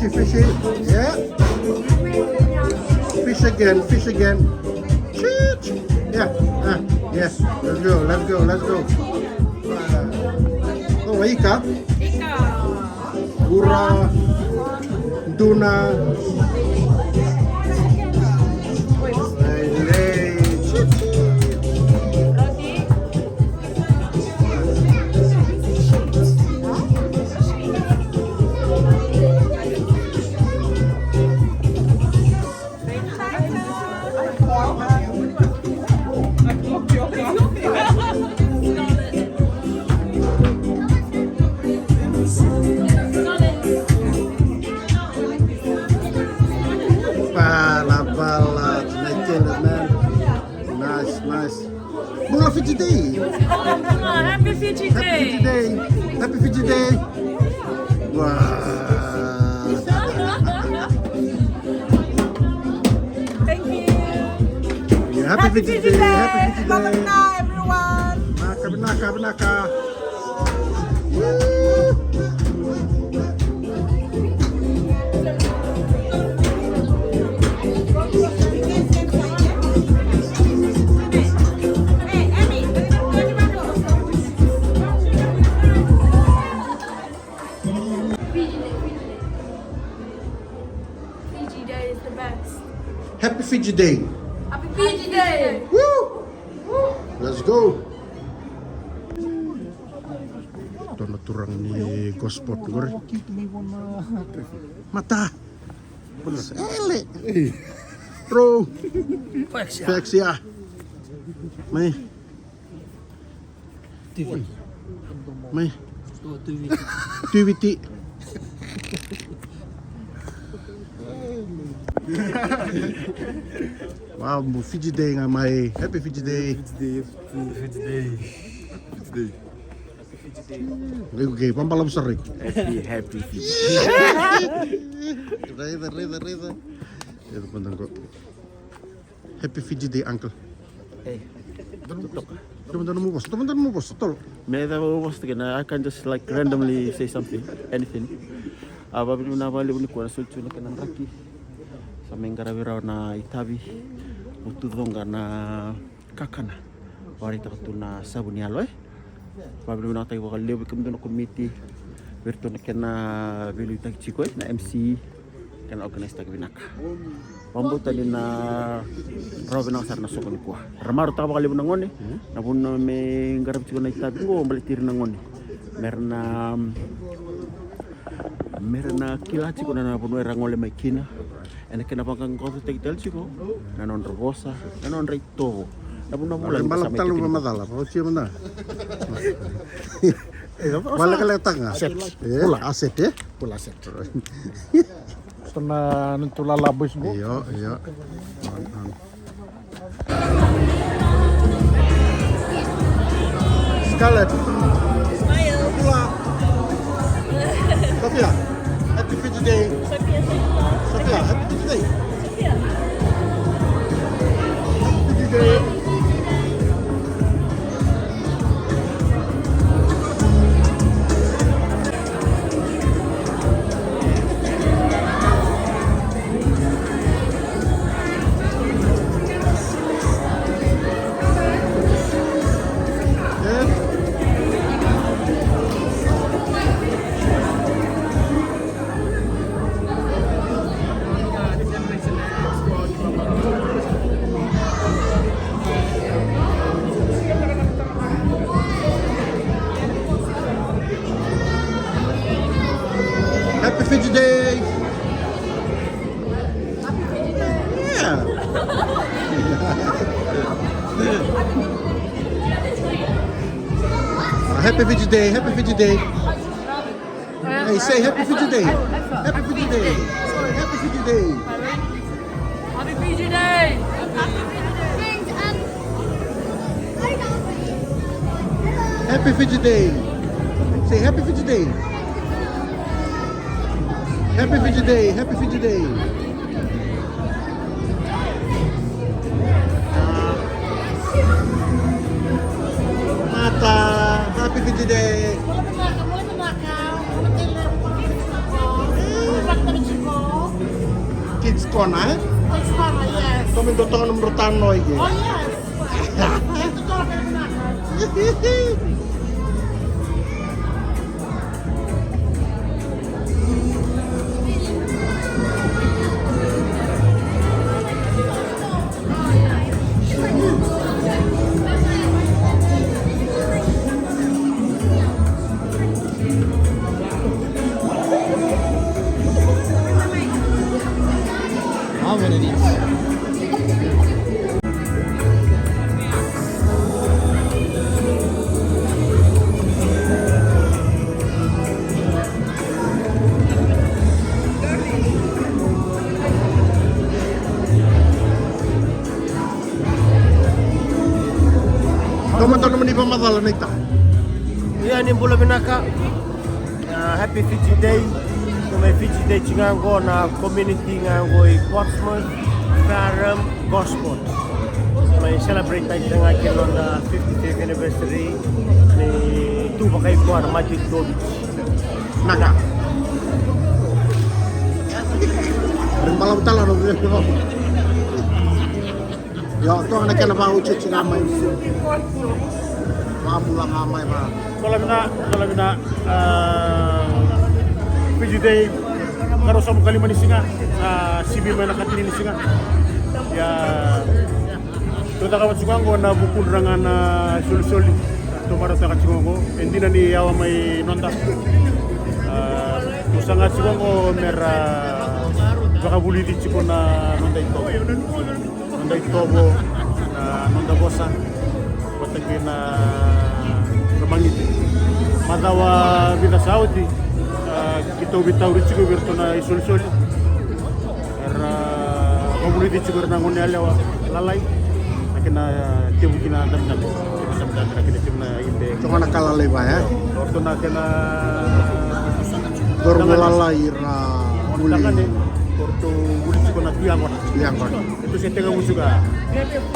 Fishy. Yeah. Fish again. Shoot. Yeah. Yeah. Let's go. Oh, ika. Gura. Tuna. Pala, man. Nice. Bula Fiji Day. Happy Fiji Day. Happy Fiji Day. Wow. Thank you. Yeah, happy Fiji Day. Happy Fiji Day. everyone. Benaka. Fiji Day is the best. Happy Fiji Day. Happy Fiji Day! Woo! Let's go. Ito na turang ni Gosport. Mata. Ele. Bro. Fexia. May. TV. May. TV. Tuwiti. Wow, Fiji Day nga may. Happy Fiji Day. Fiji Day. Okay, pampalam sarik. Happy Fiji. Reza. Itu pandang kok. Happy Fiji Day, uncle. Hey, Teman-teman mau bos, betul. may I can just like randomly say something, anything. Babi na bali uni kwa sulchu na kanan raki. Sa mengara wirao na itabi. Utudonga na kakana. Wari takatu na sabuni aloy. Babi na tayo wakal lewi kumdo na committee. Virtu na kena bilu itag chikoy na MC. Kena organize tag binaka. Pambuta din na Robin ang sar na sokon ko. Ramaro ta bakal lewi na ngoni. Napun me garap chiko na itabi ngo balik tiri na ngoni. Merna kilaci ko na puno rangole mai kina ene kena pangkang ko tel chiko na non robosa na non reito na puno mula Malam talu mamadala, kau cium mana? Wala kaletang ah. Pula aset ya? Pula aset. Sana nentula labis mo. Iya. Scarlett. Smile. Pula. Sophia, happy Fiji Day. Sophia, happy Fiji Day. Happy Fiji Day. Happy Fiji Day! Happy Fiji Day! Yeah! Happy Fiji Day! Happy Fiji Day! Hey, say Happy Fiji Day! Happy Fiji Day! Happy Fiji Day! Happy Fiji Day! Happy Fiji Day! Say Happy Fiji Day! Happy Fiji Day! Happy Fiji Day! Mata! Happy Fiji Day! Kids corner, eh? Kids corner, yes. Kami dotong nomor tano iki. Oh yes. How many these? Teman-teman di pemasalan ita. Iya ni bula binaka. Happy Fiji Day. Kami Fiji Day chingango na community ngango i Portsmouth, Fareham, Gosport. May celebrate tayo ng akin on the 55th anniversary ni tuba kay Kuar Magic Dog. Naga. Malam tala no beli ko. Ya, to ana kana ba uci cinamay. Mamulang amay ba. Kalau na Fiji Day karo sa mga lima ni singa sibi man nakatini ni singa ya tuta kawat sukango na bukul rangan na sul-suli tumara ta kacungo hindi na ni yawa may nonda kusanga sukango mera baka buliti chiko na nonda ito bo na nonda bosa patagi na ramangiti madawa bida Saudi kita bitaw rin siguro virtu na isul-sul era di siguro na ngone alewa lalai nakina tibu kina dam dam nakina tibu na imbe Cuma nak kalah lebar ya. orto na kena Gormolala ira muli. orto buli siguro na tiang kona Yang kan. itu saya tengah juga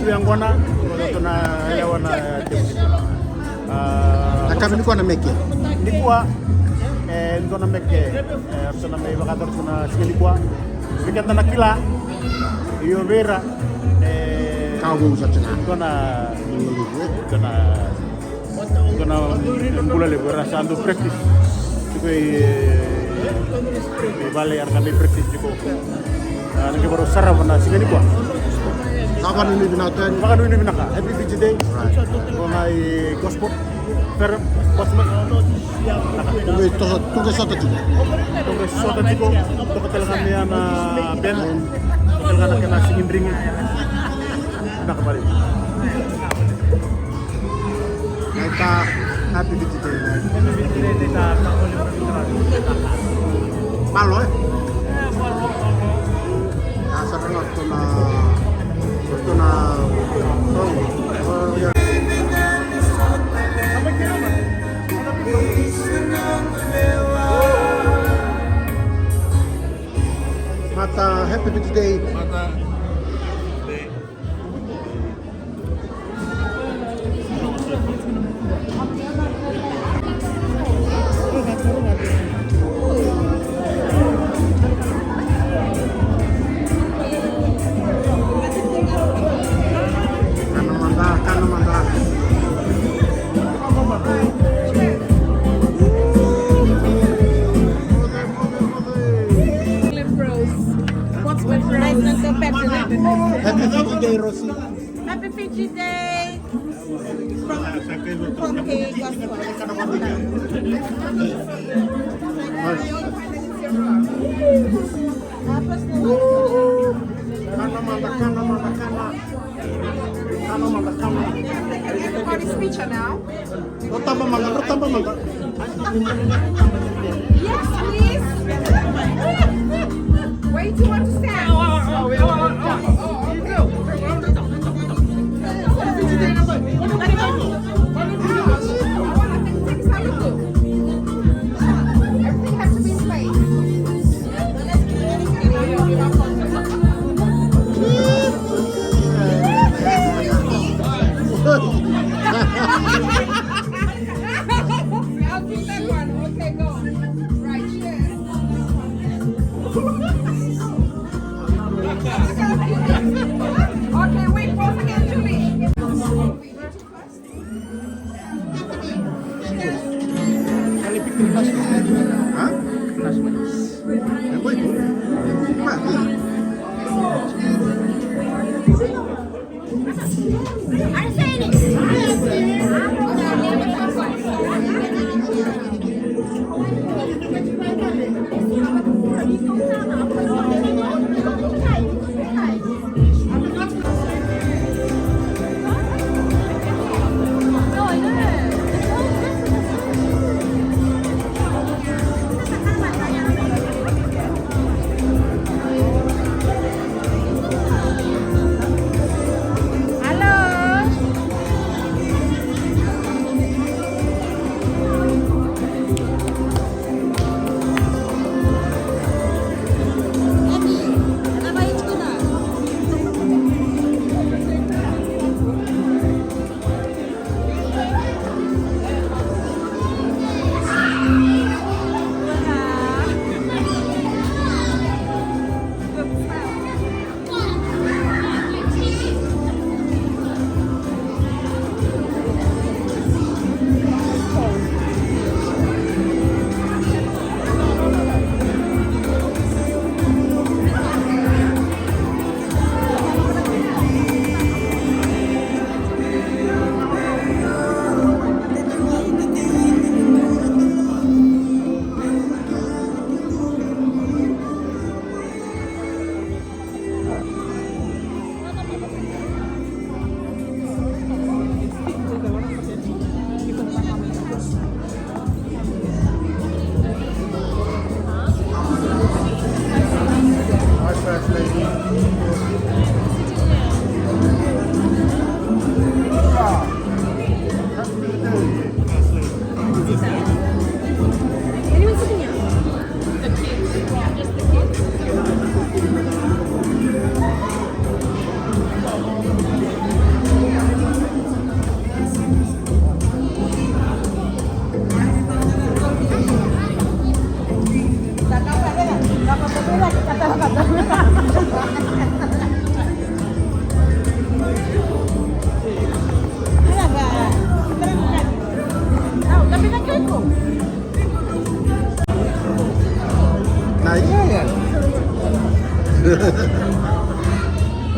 tiang kona orto na alewa na tibu Nak kami ni kau nak make. di kuwa ndo na mekke orto na may bakator na sikili kuwa bikat na nakila iyo vera Kau mau saja. gonna bulale rasa ando practice ko vale ar kami practice ko nake baro sarra na sigani ko Kapan ini binatang? maka ini binaka happy Fiji day kona Gosport Fareham Portsmouth Tunggu satu juga. tunggu sota tiko to katelga me na ben katelga na kana singin ringin naka balik Kita happy Fiji day. Malo eh? Asa tengok tu na Mata happy Fiji day. Kanan manda. Happy Fiji day, Rosie. Happy Fiji Day from Everybody speaker now. Tambah mangga. Yes, please. Where do you want to stand? Everything has to be in place. I'll do that one. Okay, go. Right, cheers. Okay, wait, pause again, Julie. Hah? Yang baik. Mati. I'm saying it.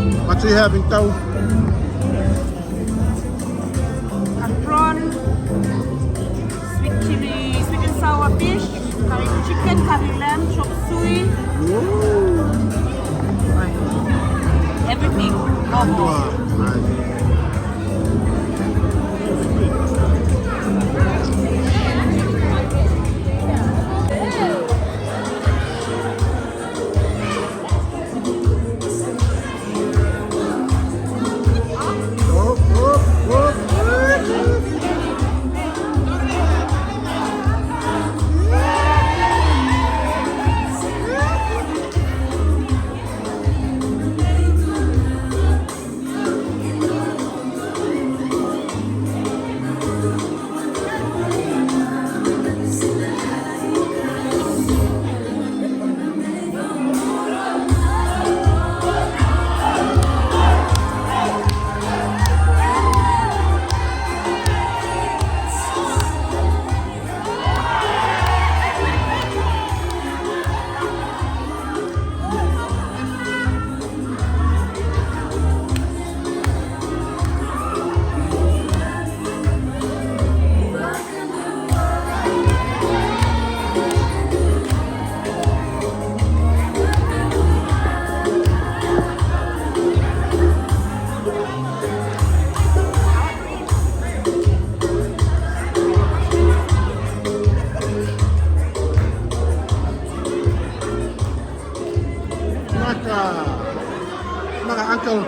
What do you have in tow? A prawn, sweet chili, sweet and sour fish, curry chicken, curry lamb, chop suey, everything. Wow, nice. Maka uncle.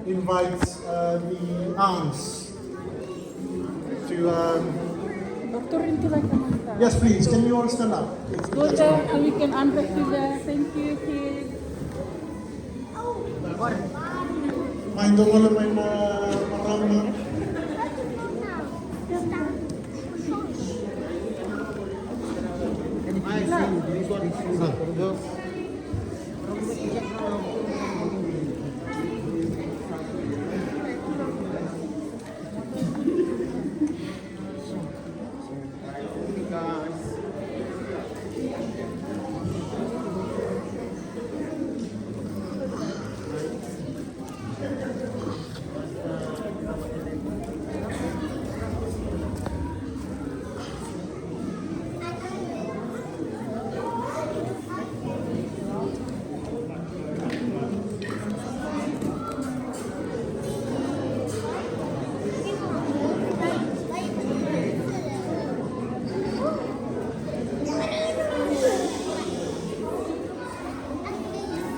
Invites the aunts to. Yes, please. Can you all stand up? Go there so we can unwrap you there. Thank you, kids. Main dong wala main marama.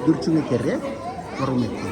Durçu kere, varum ekle.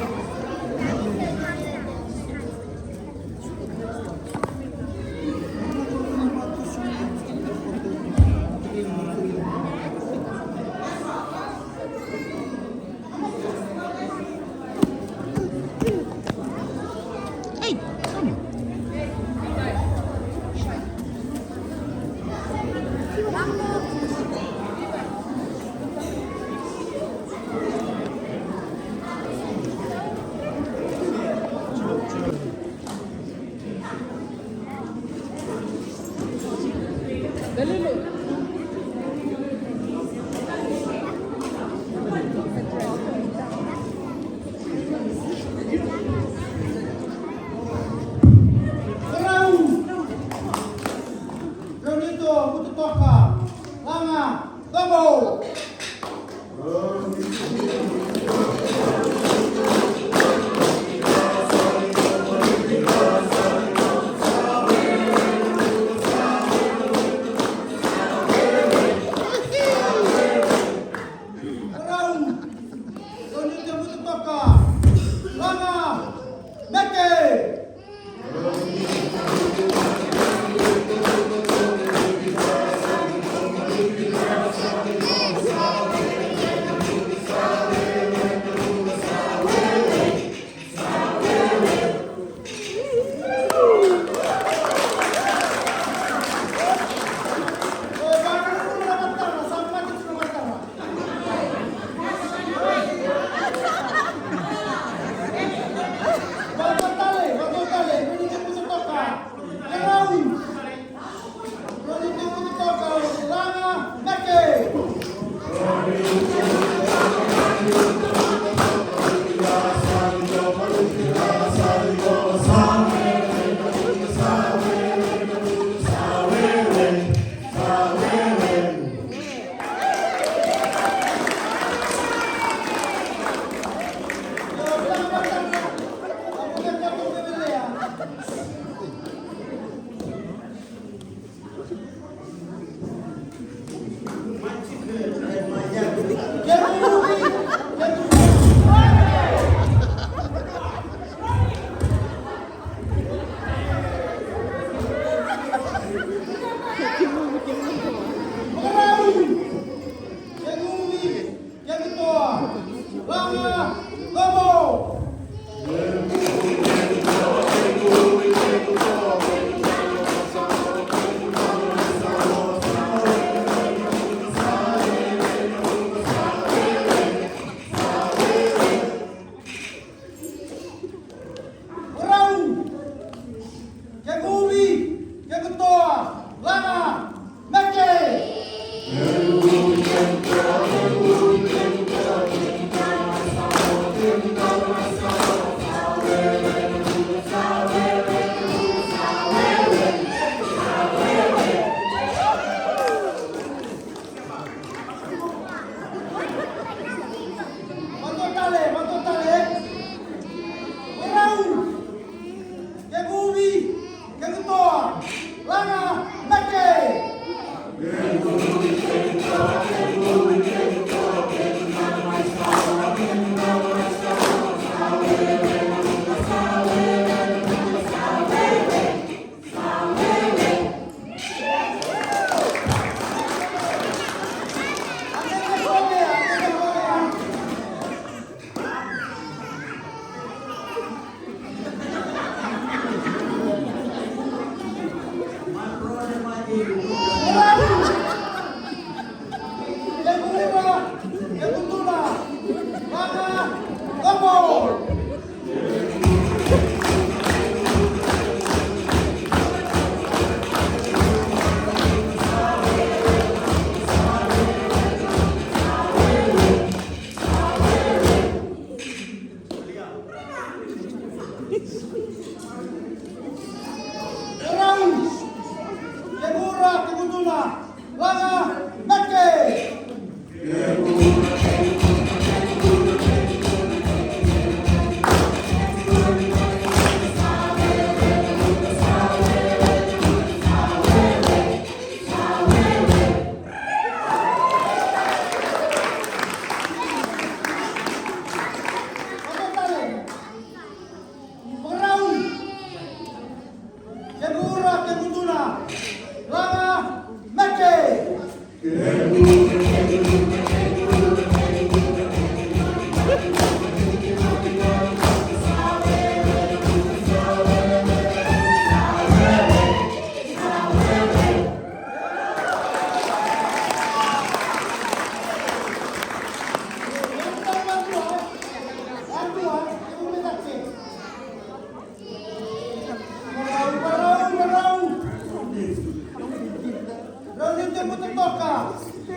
kutoka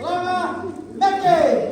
Langa Meke.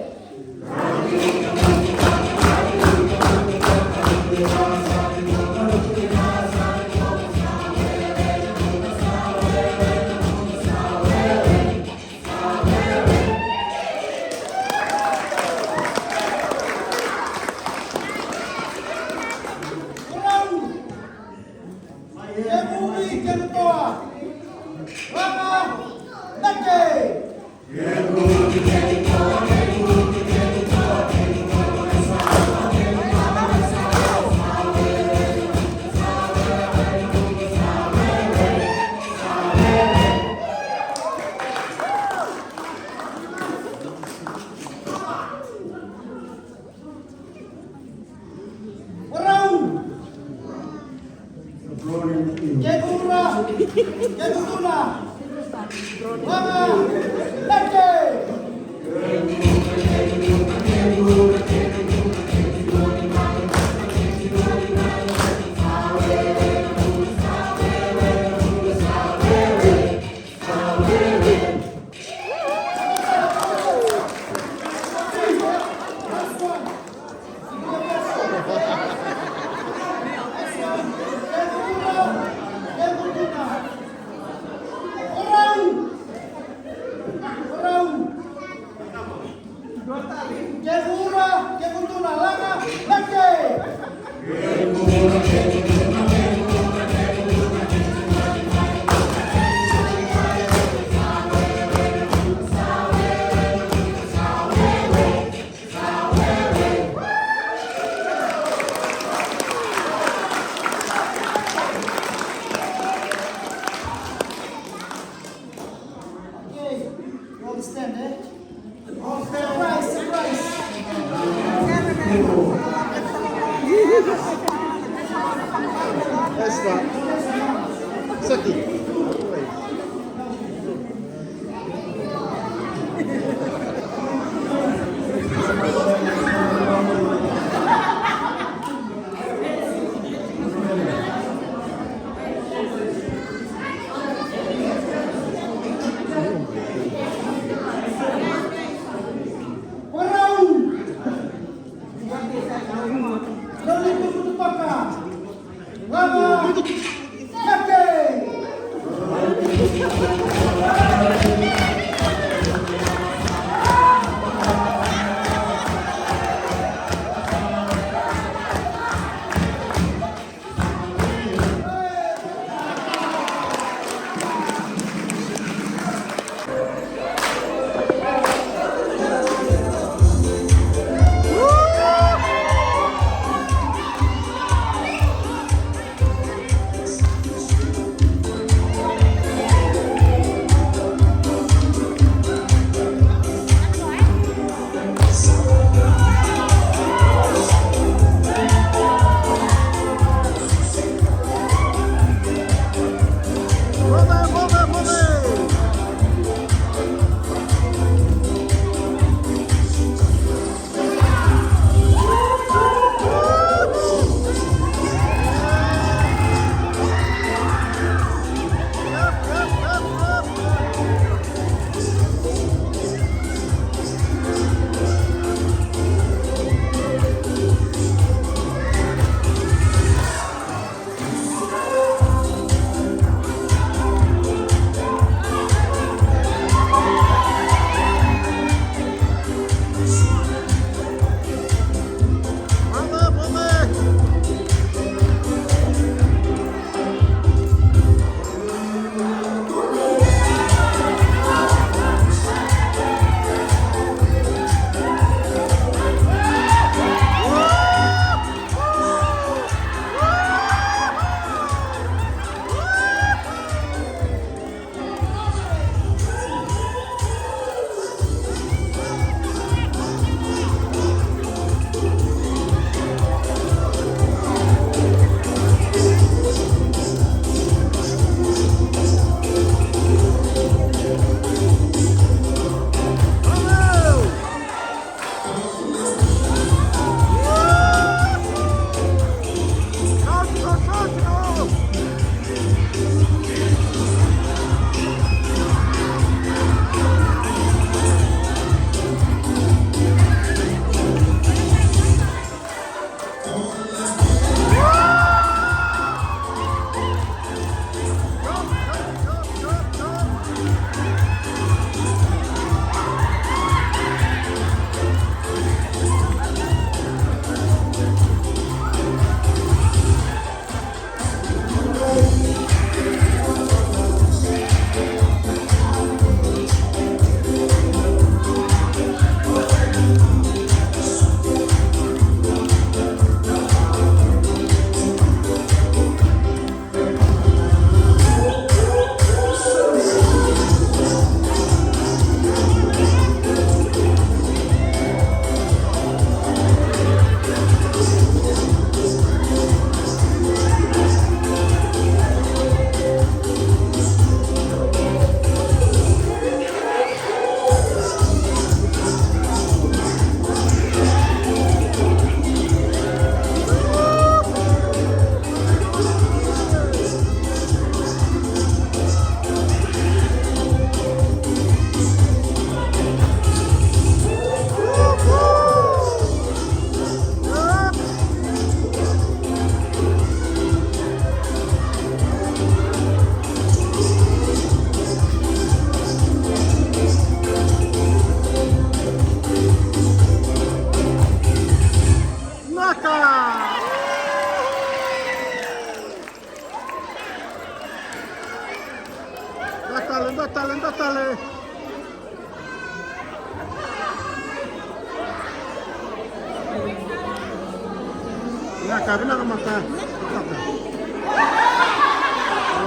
Nakabina ka mata.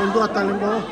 Untuk atalim mo.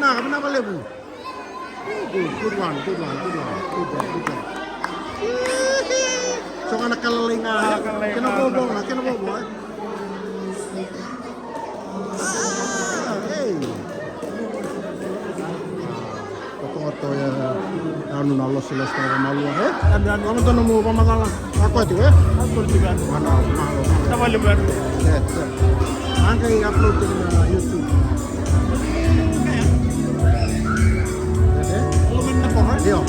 Kabina ba lebu? Good one. So ka nakalaling na, kinabobo. Hey. Toto ya, anu nalo sila sa malu. Ano to mo pamatala? Ako ito Ako juga. Mana? Sama lebar. Angkay upload sa YouTube. Yo.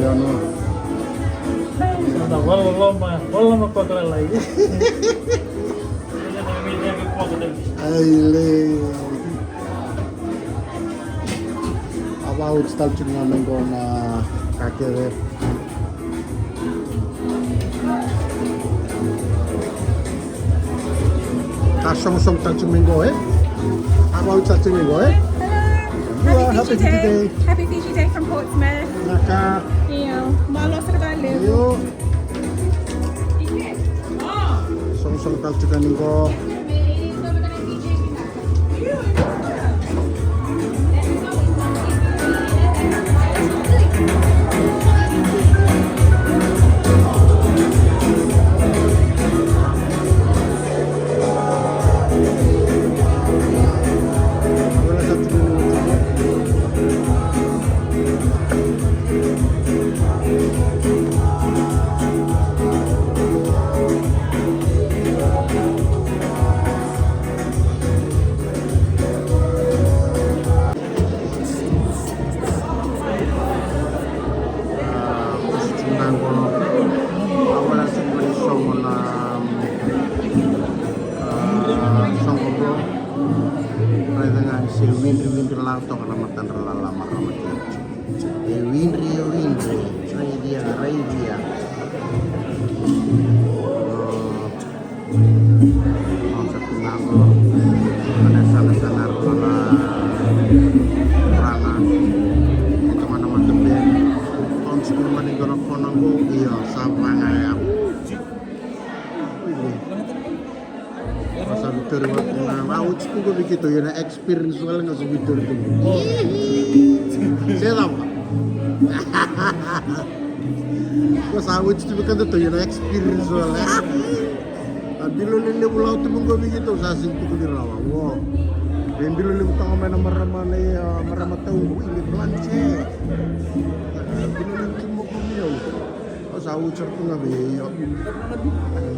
ano. Wala magkontrol lagi. Ay, le. About stalking namin ko na kakere. Kasong-song stalking minggo eh. About stalking minggo eh. Hello. Happy Fiji Day. Happy Fiji Day from Portsmouth. Naka. Iyo. Malo sa kadali. Yo. Song-song stalking minggo. Winri lato kalamatan relala makamati. Winri, Raidia. Sa pinako, sana relala rana. Ito nga naman tabi. Kung sino man yung ganap ko nang go, iyo, sama nga yan. Masa Victor na mawut ko begitu ya na experience wala nga sa Victor itu. Saya apa? Ko sawit itu kan to ya na experience wala. Dilo lele ulau tu munggo begitu sa sintu ko dirawa. Wow. Dan dilo lele utang main marama tahu ini planche. Dilo lele mo ko niyo. O sawit certo nga be.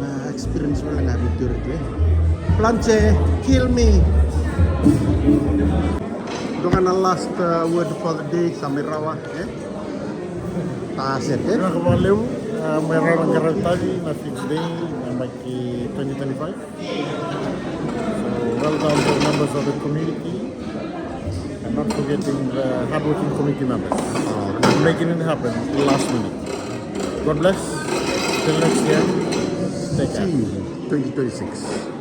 Na experience wala nga Victor itu. Planche, kill me. Dengan last word for the day sampai rawa, taset Terima kasih. Meron ng tadi na Fiji Day na Maki 2025. So well done to members of the community and not forgetting the hardworking community members. Making it happen last minute. God bless. Till next year. Take care. 2026.